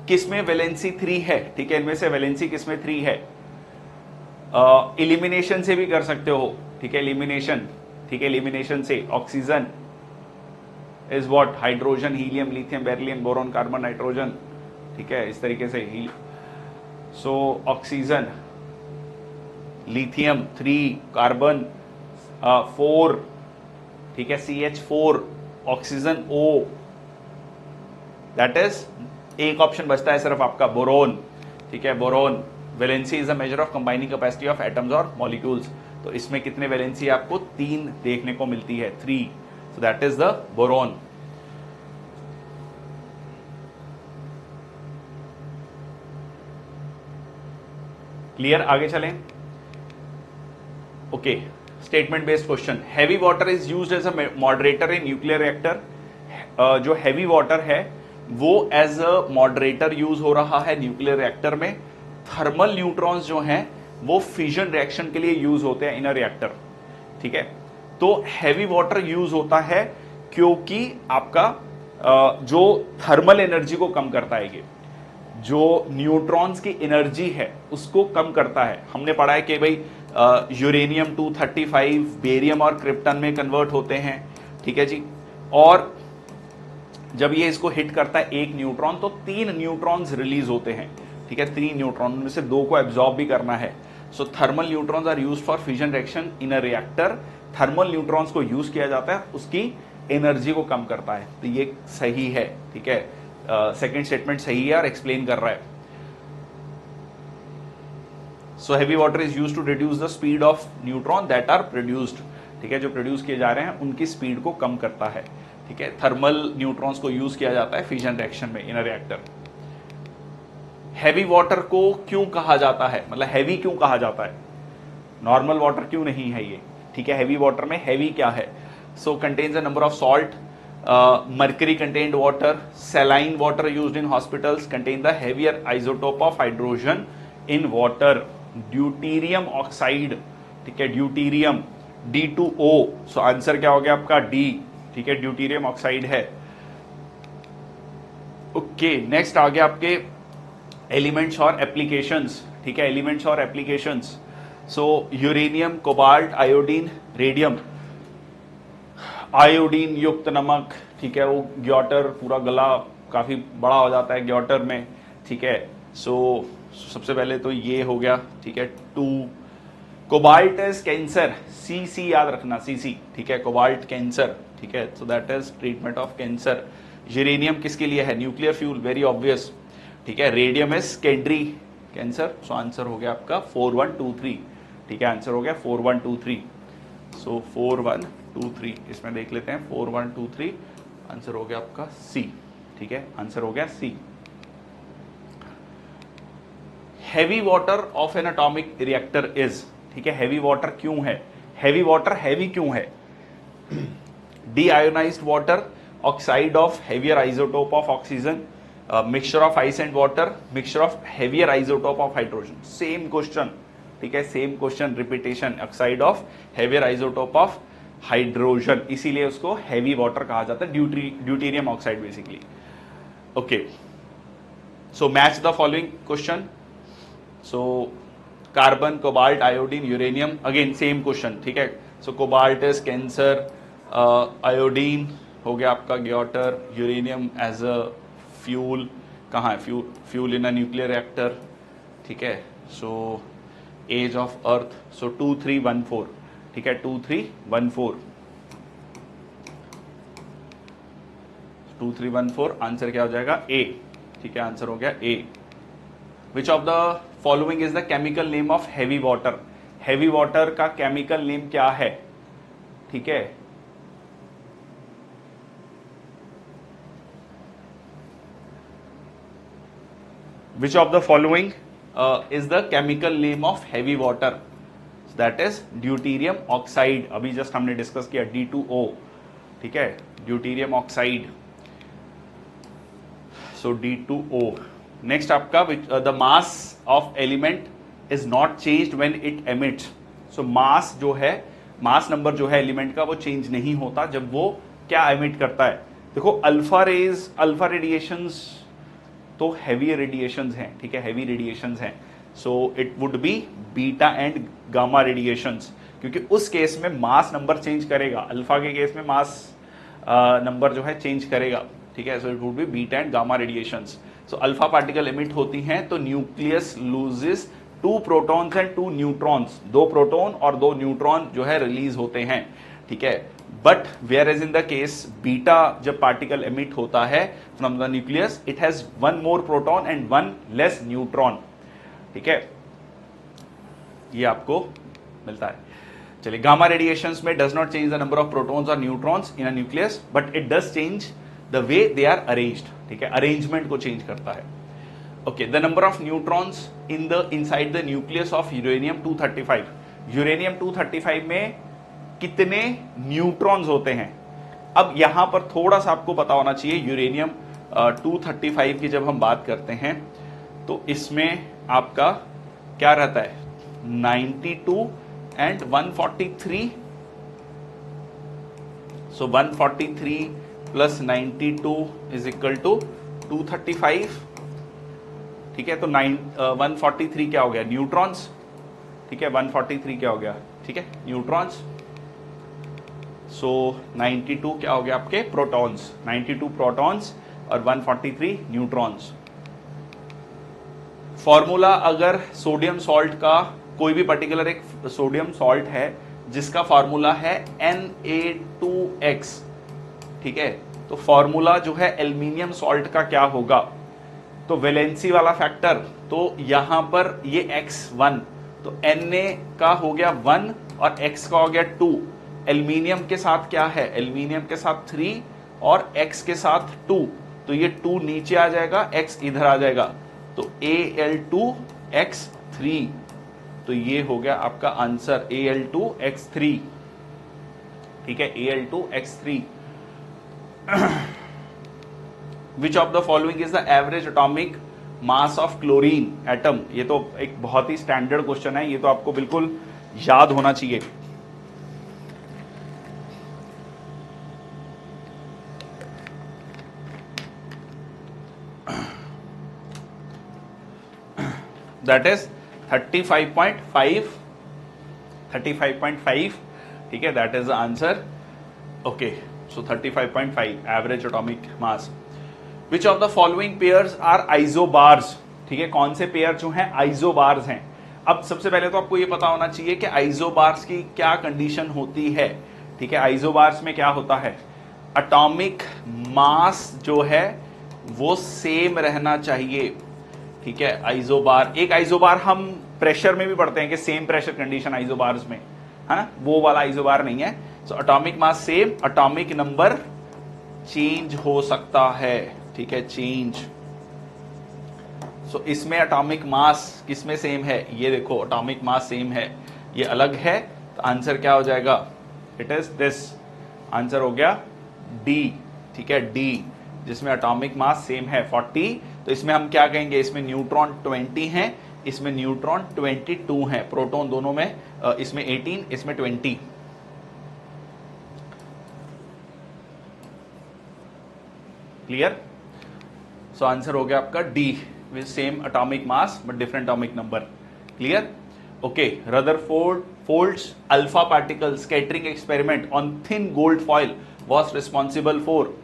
Speaker 1: किसमें वैलेंसी 3 है, ठीक है, इनमें से वैलेंसी किसमें 3 है, एलिमिनेशन से भी कर सकते हो, ठीक है, एलिमिनेशन, ठीक है, एलिमिनेशन से oxygen is what, hydrogen, helium, lithium, beryllium, boron, carbon, nitrogen, ठीक है, इस तरीके से ही। सो ऑक्सीजन, लिथियम 3, कार्बन 4, ठीक है, CH4, oxygen O, that is, एक ऑप्शन बचता है सिर्फ आपका बोरोन, ठीक है, boron. Valency is a measure of combining capacity of atoms और मॉलिक्यूल्स, तो इसमें कितने वैलेंसी आपको 3 देखने को मिलती है, 3, so that is the boron. Clear, आगे चलें। Okay, statement based question, heavy water is used as a moderator in nuclear reactor, जो हैवी वाटर है वो एज अ मॉडरेटर यूज हो रहा है न्यूक्लियर रिएक्टर में। थर्मल न्यूट्रॉन्स जो हैं वो फिजन रिएक्शन के लिए यूज होते हैं इन अ रिएक्टर, ठीक है। तो हैवी वाटर यूज होता है क्योंकि आपका जो थर्मल एनर्जी को कम करता है, ये जो न्यूट्रॉन्स की एनर्जी है उसको कम करता है। हमने पढ़ा है कि भाई यूरेनियम 235 बेरियम और क्रिप्टन में कन्वर्ट होते हैं, ठीक है जी, और जब ये इसको हिट करता है एक न्यूट्रॉन तो 3 न्यूट्रॉन्स रिलीज होते हैं, ठीक है, 3 न्यूट्रॉन में से 2 को एब्जॉर्ब भी करना है। So thermal neutrons are used for fission reaction in a reactor, thermal neutrons को यूज किया जाता है, उसकी एनर्जी को कम करता है, तो ये सही है, ठीक है, सेकंड स्टेटमेंट सही है और एक्सप्लेन कर रहा है। So heavy water is used to reduce the speed of neutron that are produced, ठीक है, जो प्रोड्यूस किए जा रहे हैं उनकी स्पीड को कम करता है, ठीक है। थर्मल न्यूट्रॉन्स को यूज किया जाता है फिजन रिएक्शन में इन अ रिएक्टर। हैवी वाटर को क्यों कहा जाता है, मतलब हैवी क्यों कहा जाता है, नॉर्मल वाटर क्यों नहीं है ये, ठीक है, हैवी वाटर में हैवी क्या है? So contains a number of salt, mercury contained water, saline water used in hospitals contain the heavier isotope of hydrogen in water, deuterium oxide, ठीक है, ड्यूटीरियम D2O, सो आंसर क्या हो गया आपका D, ठीक है, ड्यूटीरियम ऑक्साइड है। ओके, नेक्स्ट आ गया आपके एलिमेंट्स और एप्लीकेशंस, ठीक है, एलिमेंट्स और applications. So uranium, cobalt, iodine, radium, iodine युक्त नमक, ठीक है, वो ग्योटर, पूरा गला काफी बड़ा हो जाता है ग्योटर में, ठीक है। सो सबसे पहले तो ये हो गया, ठीक है, 2। कोबाल्ट इज कैंसर, सी याद रखना, सी, ठीक है, कोबाल्ट कैंसर, ठीक है, so that is treatment of cancer. Uranium किसके लिए है? न्यूक्लियर फ्यूल, वेरी ऑब्वियस, ठीक है। Radium is secondary cancer, so answer हो गया आपका 4123, ठीक है, आंसर हो गया 4123। सो 4123 इसमें देख लेते हैं, 4123 आंसर हो गया आपका सी, ठीक है, आंसर हो गया C. Heavy water of an atomic reactor is, ठीक है, हैवी वाटर क्यों है? हैवी वाटर हैवी क्यों है? Deionised water, oxide of heavier isotope of oxygen, mixture of ice and water, mixture of heavier isotope of hydrogen. Same question, ठीक है, same question repetition, oxide of heavier isotope of hydrogen, इसीलिए उसको हैवी वाटर कहा जाता है, deuterium oxide basically. Okay, so match the following question. So carbon, cobalt, iodine, uranium, again same question, ठीक है। सो कोबाल्ट इज कैंसर, आयोडीन हो गया आपका ग्योटर, यूरेनियम एज अ फ्यूल, कहाँ है fuel in a nuclear reactor, ठीक है। सो एज ऑफ अर्थ, सो 2314, ठीक है, 2314, 2314 आंसर क्या हो जाएगा? ए, ठीक है, आंसर हो गया A. Which of the following is the chemical name of heavy water? Heavy water का केमिकल नेम क्या है? ठीक है, which of the following is the chemical name of heavy water? That is deuterium oxide, अभी जस्ट हमने डिस्कस किया, D2O, ठीक है, deuterium oxide, so D2O। Next आपका the mass of element is not changed when it emits. So mass जो है, मास नंबर जो है एलिमेंट का, वो चेंज नहीं होता जब वो क्या एमिट करता है। देखो अल्फा रेज, अल्फा रेडिएशंस तो हैवी रेडिएशंस हैं, ठीक है, हैवी रेडिएशंस हैं। So it would be beta and gamma radiations, क्योंकि उस केस में मास नंबर चेंज करेगा, अल्फा के केस में मास नंबर जो है चेंज करेगा, ठीक है। So it would be beta and gamma radiations. So alpha particle emit होती हैं तो nucleus loses 2 protons and 2 neutrons, 2 proton और 2 न्यूट्रॉन जो है रिलीज होते हैं, ठीक है। But whereas in the case beta, जब पार्टिकल एमिट होता है from the nucleus, it has 1 more proton and 1 less neutron, ठीक है, ये आपको मिलता है। चलिए, गामा रेडिएशंस में does not change the number of protons और neutrons in a nucleus, but it does change the way they are arranged, ठीक है, अरेंजमेंट को चेंज करता है। Okay, the number of neutrons in the inside the nucleus of uranium 235, uranium 235 में कितने न्यूट्रॉन्स होते हैं? अब यहां पर थोड़ा सा आपको पता होना चाहिए, यूरेनियम 235 की जब हम बात करते हैं तो इसमें आपका क्या रहता है? 92 and 143, so 143 plus 92 is equal to 235, ठीक है। तो 143 क्या हो गया? न्यूट्रॉन्स, ठीक है, 143 क्या हो गया? ठीक है, न्यूट्रॉन्स। सो 92 क्या हो गया आपके? प्रोटॉन्स, 92 प्रोटॉन्स और 143 न्यूट्रॉन्स। फॉर्मूला अगर सोडियम सॉल्ट का, कोई भी पर्टिकुलर एक सोडियम सॉल्ट है जिसका फॉर्मूला है Na2X, ठीक है, तो फॉर्मूला जो है एल्यूमिनियम सॉल्ट का क्या होगा? तो वैलेंसी वाला फैक्टर, तो यहां पर ये X1, तो Na का हो गया 1 और X का हो गया 2। एल्यूमिनियम के साथ क्या है? एल्यूमिनियम के साथ 3 और X के साथ 2, तो ये 2 नीचे आ जाएगा, X इधर आ जाएगा, तो Al2X3, तो ये हो गया आपका आंसर Al2X3, ठीक है, Al2x3। Which of the following is the average atomic mass of chlorine atom. ये तो एक बहुत ही स्टैंडर्ड क्वेश्चन है, ये तो आपको बिल्कुल याद होना चाहिए। दैट इज 35.5, 35.5, ठीक है, that is the answer. Okay, so 35.5 average atomic mass. Which of the following pairs are isobars, ठीक है, कौन से पेयर जो हैं आइसोबार्स हैं। अब सबसे पहले तो आपको ये पता होना चाहिए कि आइसोबार्स की क्या कंडीशन होती है, ठीक है। आइसोबार्स में क्या होता है, एटॉमिक मास जो है वो सेम रहना चाहिए, ठीक है। आइसोबार, एक आइसोबार हम प्रेशर में भी पढ़ते हैं कि सेम प्रेशर कंडीशन आइसोबार्स में, है ना, वो वाला आइसोबार नहीं है। So atomic mass same, atomic number change हो सकता है, ठीक है, चेंज। सो इसमें एटॉमिक मास किसमें सेम है, ये देखो एटॉमिक मास सेम है, ये अलग है, तो आंसर क्या हो जाएगा, इट इज दिस, आंसर हो गया डी, ठीक है, डी, जिसमें एटॉमिक मास सेम है 40। तो इसमें हम क्या कहेंगे, इसमें न्यूट्रॉन 20 हैं, इसमें न्यूट्रॉन 22 हैं, प्रोटॉन दोनों में, इसमें 18, इसमें 20। क्लियर। सो आंसर हो गया आपका D, with same atomic mass but different atomic number. Clear. Okay, Rutherford's alpha particle scattering experiment on thin gold foil was responsible for.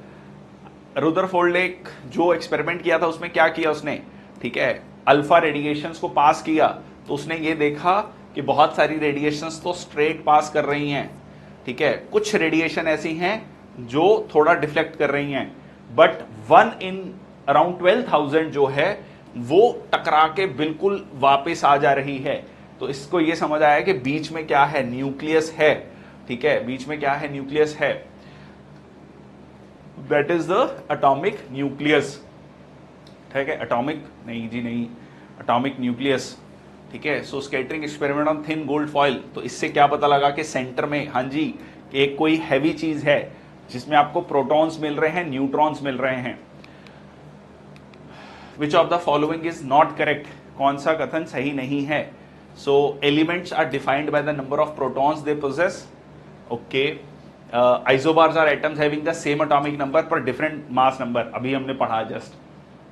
Speaker 1: Rutherford ने जो एक्सपेरिमेंट किया था उसमें क्या किया उसने, ठीक है, अल्फा रेडिएशंस को पास किया, तो उसने ये देखा कि बहुत सारी रेडिएशंस तो स्ट्रेट पास कर रही हैं, ठीक है, कुछ रेडिएशन ऐसी हैं जो थोड़ा डिफ्लेक्ट कर रही हैं, बट 1 in around 12,000 जो है वो टकरा के बिल्कुल वापस आ जा रही है। तो इसको ये समझ आया कि बीच में क्या है, न्यूक्लियस है, ठीक है, बीच में क्या है, न्यूक्लियस है, that is the atomic nucleus, ठीक है, एटॉमिक नहीं जी नहीं, एटॉमिक न्यूक्लियस, ठीक है। So scattering experiment on thin gold foil, तो इससे क्या पता लगा कि सेंटर में, हाँ जी, एक कोई हैवी चीज है जिसमें आपको प्रोटॉन्स मिल रहे हैं, न्यूट्रॉन्स मिल रहे हैं। Which of the following is not correct, कौन सा कथन सही नहीं है। So elements are defined by the number of protons they possess. Okay, isobars are atoms having the same atomic number पर डिफरेंट मास नंबर, अभी हमने पढ़ा जस्ट,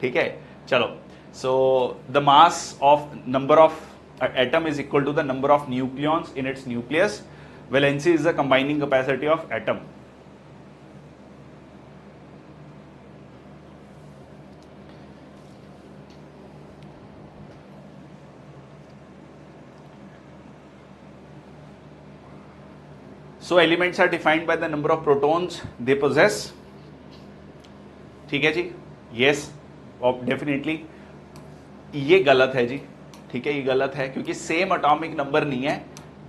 Speaker 1: ठीक है। चलो, so the mass of number of atom is equal to the number of nucleons in its nucleus. Valency is the combining capacity of atom. So elements are defined by the number of protons they possess, ठीक है जी, yes, डेफिनेटली ये गलत है जी, ठीक है, ये गलत है क्योंकि सेम एटॉमिक नंबर नहीं है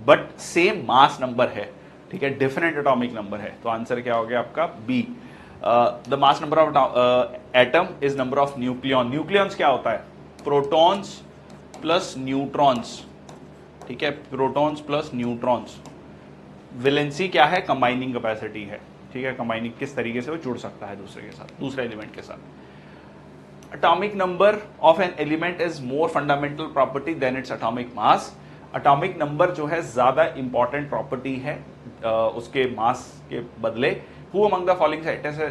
Speaker 1: बट सेम मास नंबर है, ठीक है, डिफरेंट एटॉमिक नंबर है। तो आंसर क्या हो गया आपका B. The mass number of atom is number of nucleon. Nucleons क्या होता है, प्रोटॉन्स प्लस न्यूट्रॉन्स, ठीक है, प्रोटॉन्स प्लस न्यूट्रॉन्स। वैलेंसी क्या है, कंबाइनिंग कैपेसिटी है, ठीक है, कंबाइनिंग किस तरीके से वो जुड़ सकता है दूसरे के साथ, दूसरे एलिमेंट के साथ। Atomic number of an element is more fundamental property than its atomic mass. Atomic number जो है ज्यादा इंपॉर्टेंट प्रॉपर्टी है उसके मास के बदले। Who among the following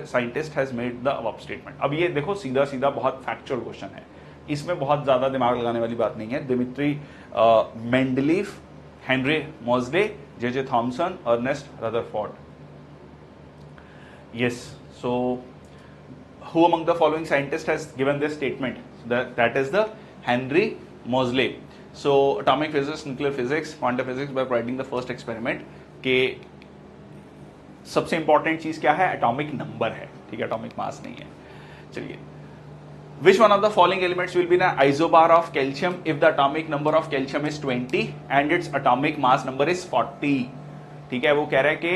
Speaker 1: scientist has made the above statement. अब ये देखो सीधा सीधा बहुत फैक्चुअल क्वेश्चन है, इसमें बहुत ज्यादा दिमाग लगाने वाली बात नहीं है। Dmitri Mendeleev, Henry Moseley, J.J. Thomson, Ernest Rutherford. Yes. So, who among the following scientists has given this statement? That is the Henry Moseley. So, atomic physics, nuclear physics, quantum physics by providing the first experiment के सबसे इंपॉर्टेंट चीज क्या है, एटॉमिक नंबर है, ठीक है, एटॉमिक मास नहीं है। चलिए, which one of the following elements will be an isobar of calcium if the atomic number of calcium is 20 and its atomic mass number is 40। ठीक है, वो कह रहे हैं कि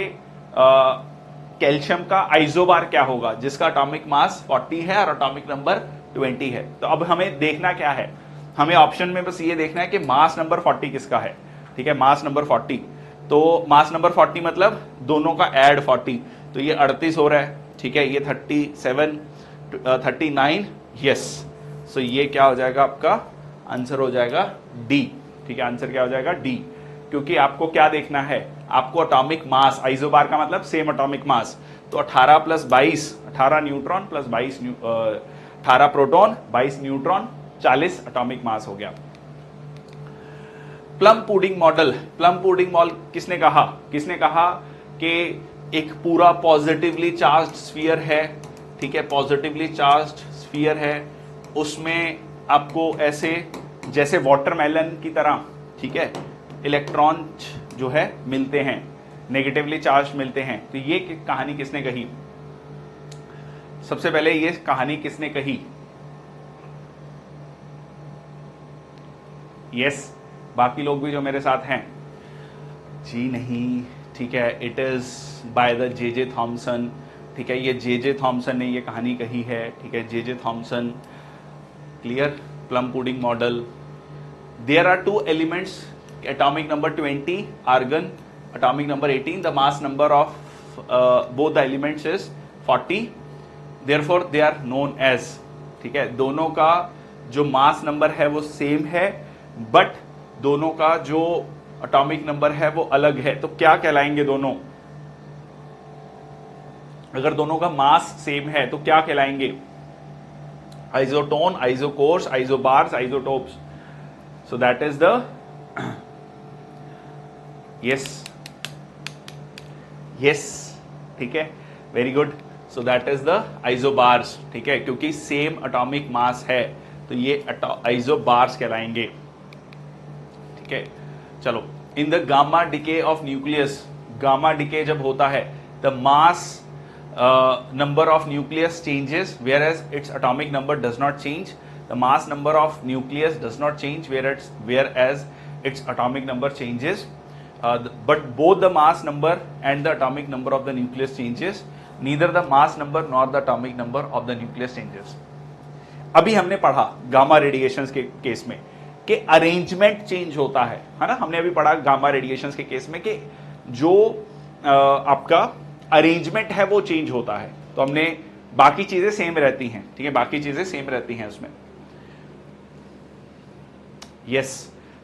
Speaker 1: कैल्शियम का आइसोबार क्या होगा जिसका एटॉमिक मास 40 है और एटॉमिक नंबर 20 है। तो अब हमें देखना क्या है, हमें ऑप्शन में बस ये देखना है कि मास नंबर 40 किसका है, ठीक है, मास नंबर 40। तो मास नंबर 40 मतलब दोनों का ऐड 40, तो ये 38 हो रहा है, ठीक है, ये 37 39, यस। सो ये क्या हो जाएगा, आपका आंसर हो जाएगा डी, ठीक है, आंसर क्या हो जाएगा डी, क्योंकि आपको क्या देखना है, आपको एटॉमिक मास, आइसोबार का मतलब सेम एटॉमिक मास, तो 18 plus 22, 18 neutron plus 22 18 proton 22 neutron, 40 atomic mass हो गया। Plum pudding model, plum pudding model किसने कहा, किसने कहा कि एक पूरा पॉजिटिवली चार्ज्ड स्फीयर है, ठीक है, पॉजिटिवली चार्ज्ड स्फीयर है, उसमें आपको ऐसे जैसे वाटरमेलन की तरह, ठीक है, इलेक्ट्रॉन जो है मिलते हैं, नेगेटिवली चार्ज मिलते हैं। तो ये कहानी किसने कही, सबसे पहले ये कहानी किसने कही, यस, बाकी लोग भी जो मेरे साथ हैं, जी नहीं, ठीक है, it is by the J Thomson, ठीक है, ये जे थॉमसन ने ये कहानी कही है, ठीक है, J Thomson, clear. Plum pudding model, there are two elements, atomic number 20 argon, atomic number 18, the mass number of both the elements is 40, therefore they are known as, ठीक है, दोनों का जो मास नंबर है वो सेम है, बट दोनों का जो एटॉमिक नंबर है वो अलग है, तो क्या कहलाएंगे दोनों, अगर दोनों का मास सेम है तो क्या कहलाएंगे, isotone, isochores, isobars, isotopes, so that is the, yes yes, ठीक है, very good, so that is the isobars, ठीक है, क्योंकि सेम एटॉमिक मास है तो ये आइसोबार्स कहलाएंगे, ठीक है। चलो, in the gamma decay of nucleus, gamma decay जब होता है the mass number of nucleus changes whereas its atomic number does not change, the mass number of nucleus does not change whereas its atomic number changes, but both the mass number and the atomic number of the nucleus changes, neither the mass number nor the atomic number of the nucleus changes। अभी हमने पढ़ा गामा रेडिएशंस के केस में कि अरेंजमेंट चेंज होता है ना, हमने अभी पढ़ा गामा रेडिएशंस के केस में कि जो आपका अरेंजमेंट है वो चेंज होता है, तो हमने बाकी चीजें सेम रहती हैं, ठीक है, बाकी चीजें सेम रहती हैं उसमें, यस।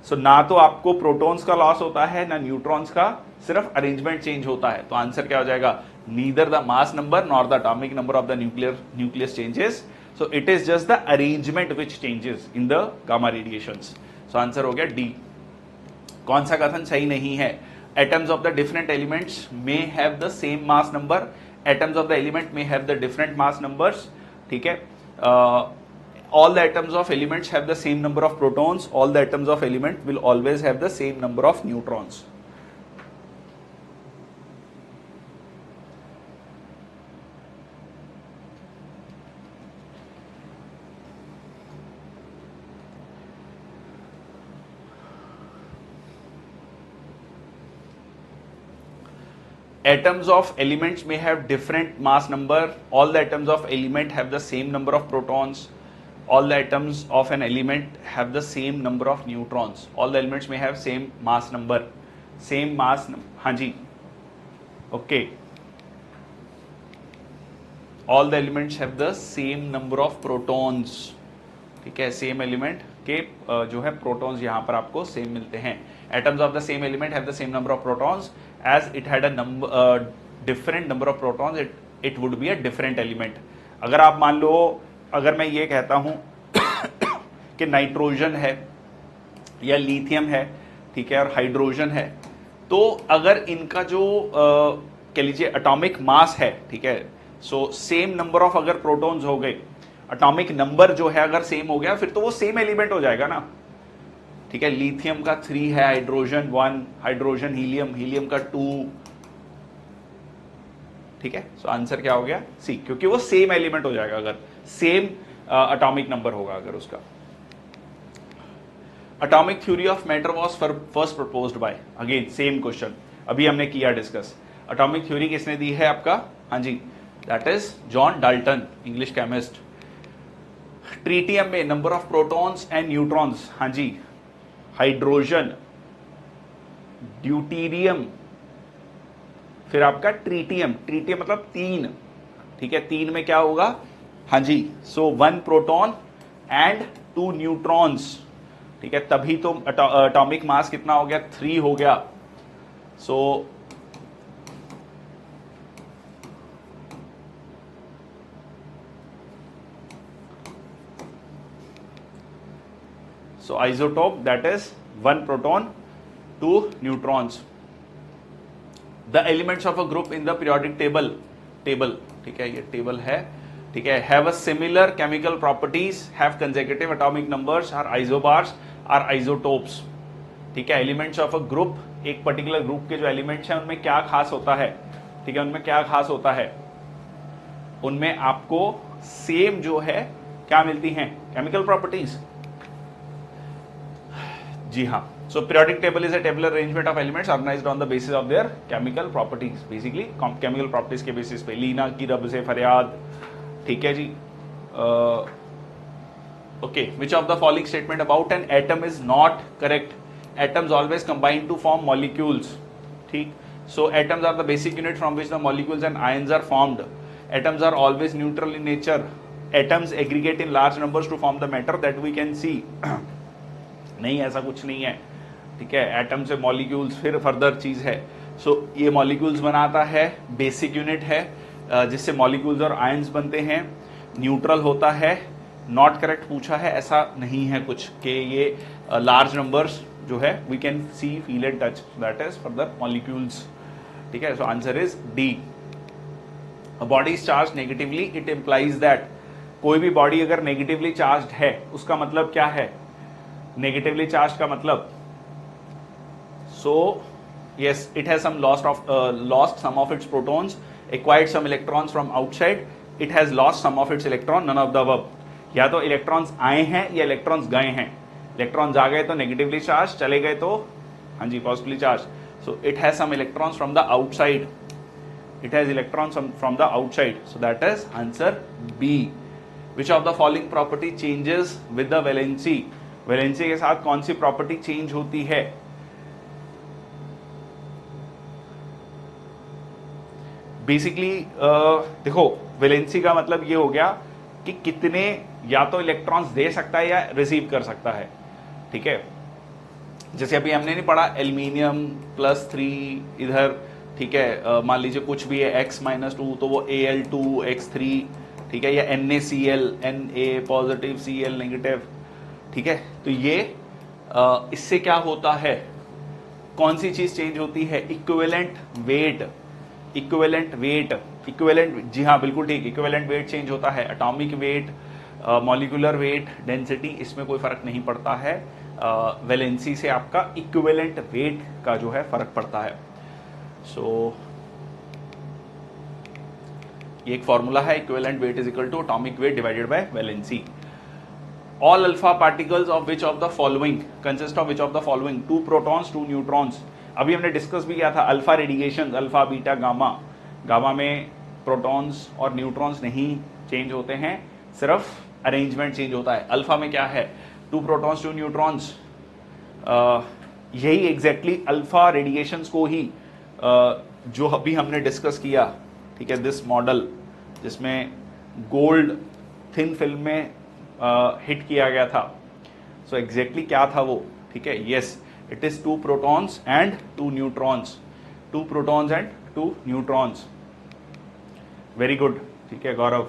Speaker 1: सो ना तो आपको प्रोटॉन्स का लॉस होता है ना न्यूट्रॉन्स का, सिर्फ अरेंजमेंट चेंज होता है, तो आंसर क्या हो जाएगा, neither the mass number nor the atomic number of the nucleus changes, so it is just the arrangement which changes in the gamma radiations, so answer हो गया डी। कौन सा कथन सही नहीं है, atoms of the different elements may have the same mass number, atoms of the element may have the different mass numbers, ठीक है, all the atoms of elements have the same number of protons, all the atoms of element will always have the same number of neutrons। Atoms of elements may have different mass number, all the atoms of element have the same number of protons, all the atoms of an element have the same number of neutrons, all the elements may have same mass number, same mass, हाँ जी, okay, all the elements have the same number of protons, ठीक है, सेम एलिमेंट के जो है प्रोटॉन्स यहाँ पर आपको सेम मिलते हैं, atoms of the same element have the same number of protons, as it had a different number of protons, it would be a different element। अगर आप मान लो, अगर मैं ये कहता हूं कि नाइट्रोजन है या लिथियम है, ठीक है, और हाइड्रोजन है, तो अगर इनका जो कह लीजिए एटॉमिक मास है, ठीक है, सो सेम नंबर ऑफ अगर प्रोटॉन्स हो गए, एटॉमिक नंबर जो है अगर सेम हो गया, फिर तो वो सेम एलिमेंट हो जाएगा ना, ठीक है, लिथियम का 3 है, हाइड्रोजन 1, हाइड्रोजन हीलियम, हीलियम का 2, ठीक है, सो आंसर क्या हो गया सी, क्योंकि वो सेम एलिमेंट हो जाएगा अगर सेम एटॉमिक नंबर होगा अगर उसका। Atomic theory of matter was first proposed by, again same question अभी हमने किया डिस्कस, एटॉमिक थ्योरी किसने दी है आपका, हाँ जी, that is John Dalton, English chemist. Tritium में number of protons and neutrons, हाँ जी, हाइड्रोजन ड्यूटीरियम, फिर आपका ट्रीटियम, ट्रीटियम मतलब 3, ठीक है, 3 में क्या होगा, हाँ जी, सो 1 प्रोटॉन एंड 2 न्यूट्रॉन्स, ठीक है, तभी तो एटॉमिक मास कितना हो गया, 3 हो गया। सो isotope that is 1 proton, 2 neutrons. The elements of a group in the periodic table, ठीक है, ये टेबल है, ठीक है, have a similar chemical properties, have consecutive atomic numbers, are isobars, are isotopes, ठीक है। एलिमेंट्स ऑफ अ ग्रुप, एक पर्टिकुलर ग्रुप के जो एलिमेंट्स हैं उनमें क्या खास होता है, ठीक है, उनमें क्या खास होता है, उनमें आपको सेम जो है क्या मिलती हैं, केमिकल प्रॉपर्टीज। जी हाँ, so periodic table is a tabular arrangement of elements organised on the basis of their chemical properties, basically chemical properties के बेसिस पे। लीना की रब से फरियाद, ठीक है जी। Okay, which of the following statement about an atom is not correct, atoms always combine to form molecules, ठीक, so atoms are the basic unit from which the molecules and ions are formed, atoms are always neutral in nature, atoms aggregate in large numbers to form the matter that we can see. नहीं, ऐसा कुछ नहीं है, ठीक है, एटम से मॉलिक्यूल्स फिर फर्दर चीज है। सो ये मॉलिक्यूल्स बनाता है, बेसिक यूनिट है जिससे मॉलिक्यूल्स और आयंस बनते हैं, न्यूट्रल होता है, नॉट करेक्ट पूछा है, ऐसा नहीं है कुछ कि ये लार्ज नंबर्स जो है we can see, feel and touch, that is further molecules, ठीक है। So answer is D. A body is charge negatively, it implies that, कोई भी बॉडी अगर नेगेटिवली चार्ज है उसका मतलब क्या है, नेगेटिवली चार्ज का मतलब, so yes, it has some lost some of its protons, acquired some electrons from outside, it has lost some of its electron, none of the above. या तो इलेक्ट्रॉन्स आए हैं या इलेक्ट्रॉन्स गए हैं, इलेक्ट्रॉन्स आ गए तो नेगेटिवली चार्ज, चले गए तो हाँ जी positively charge. So it has some electrons from the outside, it has electrons from the outside, so that is answer B. Which of the following property changes with the valency, valency के साथ कौन सी प्रॉपर्टी चेंज होती है, बेसिकली देखो वैलेंसी का मतलब ये हो गया कि कितने या तो इलेक्ट्रॉन्स दे सकता है या रिसीव कर सकता है, ठीक है। जैसे अभी हमने नहीं पढ़ा एल्यूमिनियम +3 इधर, ठीक है, मान लीजिए कुछ भी है X-2 तो वो Al2X3, ठीक है, या NaCl, Na positive Cl negative, ठीक है। तो ये इससे क्या होता है, कौन सी चीज चेंज होती है, equivalent weight, equivalent weight, equivalent, जी हाँ बिल्कुल ठीक, इक्विवेलेंट वेट चेंज होता है, atomic weight, molecular weight, density, इसमें कोई फर्क नहीं पड़ता है, वैलेंसी से आपका इक्विवेलेंट वेट का जो है फर्क पड़ता है। सो ये एक फॉर्मूला है, equivalent weight is equal to atomic weight divided by valency. All alpha particles of which of the following consist of which of the following, 2 protons 2 neutrons. अभी हमने डिस्कस भी किया था alpha radiation, alpha beta gamma, gamma में प्रोटॉन्स और न्यूट्रॉन्स नहीं चेंज होते हैं, सिर्फ अरेंजमेंट चेंज होता है। अल्फा में क्या है, 2 प्रोटॉन्स 2 न्यूट्रॉन्स, यही एग्जैक्टली अल्फा रेडिएशंस को ही जो अभी हमने डिस्कस किया, ठीक है, दिस मॉडल जिसमें गोल्ड थिन फिल्म में हिट किया गया था, सो एग्जैक्टली क्या था वो, ठीक है, yes it is 2 protons and 2 neutrons, 2 protons and 2 neutrons, very good, ठीक है गौरव।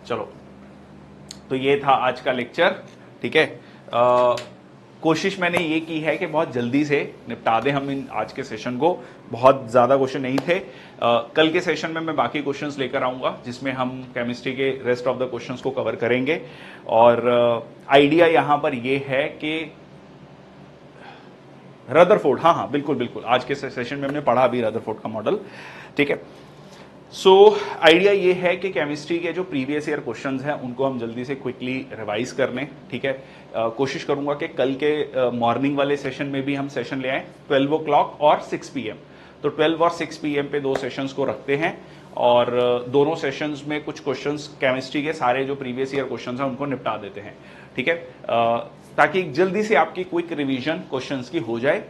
Speaker 1: चलो तो ये था आज का लेक्चर, ठीक है। कोशिश मैंने ये की है कि बहुत जल्दी से निपटा दें हम इन आज के सेशन को, बहुत ज़्यादा क्वेश्चन नहीं थे। कल के सेशन में मैं बाकी क्वेश्चंस लेकर आऊँगा जिसमें हम केमिस्ट्री के रेस्ट ऑफ द क्वेश्चंस को कवर करेंगे। और आइडिया यहाँ पर ये है कि रदरफोर्ड, हाँ बिल्कुल बिल्कुल, आज के सेशन में हमने पढ़ा भी रदरफोर्ड का मॉडल, ठीक है। सो आइडिया ये है कि केमिस्ट्री के जो प्रीवियस ईयर क्वेश्चंस हैं उनको हम जल्दी से क्विकली रिवाइज कर लें, ठीक है। कोशिश करूंगा कि कल के मॉर्निंग वाले सेशन में भी हम सेशन ले आएँ 12 o'clock और 6 PM, तो 12 और 6 PM पे 2 सेशंस को रखते हैं और दोनों सेशंस में कुछ क्वेश्चंस केमिस्ट्री के सारे जो प्रीवियस ईयर क्वेश्चंस हैं उनको निपटा देते हैं, ठीक है, ताकि जल्दी से आपकी क्विक रिवीजन क्वेश्चंस की हो जाए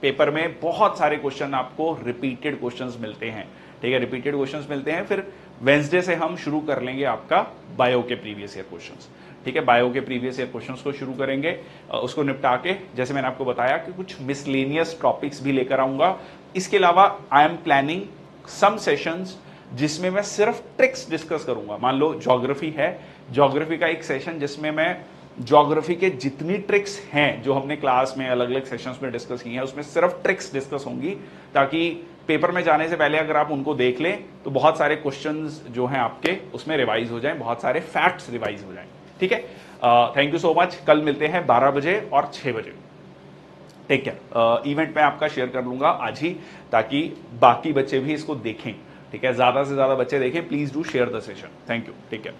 Speaker 1: पेपर में बहुत सारे क्वेश्चन आपको रिपीटेड क्वेश्चंस मिलते हैं, ठीक है, रिपीटेड क्वेश्चंस मिलते हैं। फिर वेंसडे से हम शुरू कर लेंगे आपका बायो के प्रीवियस ईयर क्वेश्चंस, ठीक है, बायो के प्रीवियस ईयर क्वेश्चंस को शुरू करेंगे। उसको निपटा के जैसे मैंने आपको बताया कि कुछ मिसलेनियस टॉपिक्स भी लेकर आऊंगा। इसके अलावा I am planning some sessions जिसमें मैं सिर्फ ट्रिक्स डिस्कस करूंगा। मान लो ज्योग्राफी है, ज्योग्राफी का एक सेशन जिसमें मैं ज्योग्राफी के जितनी ट्रिक्स हैं जो हमने क्लास में अलग अलग सेशंस में डिस्कस की हैं उसमें सिर्फ ट्रिक्स डिस्कस होंगी, ताकि पेपर में जाने से पहले अगर आप उनको देख लें तो बहुत सारे क्वेश्चंस जो हैं आपके उसमें रिवाइज हो जाएं, बहुत सारे फैक्ट्स रिवाइज हो जाएं, ठीक है। Thank you so much. कल मिलते हैं 12 बजे और 6 बजे। Take care. इवेंट मैं आपका शेयर कर लूंगा आज ही, ताकि बाकी बच्चे भी इसको देखें, ठीक है, ज्यादा से ज्यादा बच्चे देखें। Please do share the session. Thank you, take care.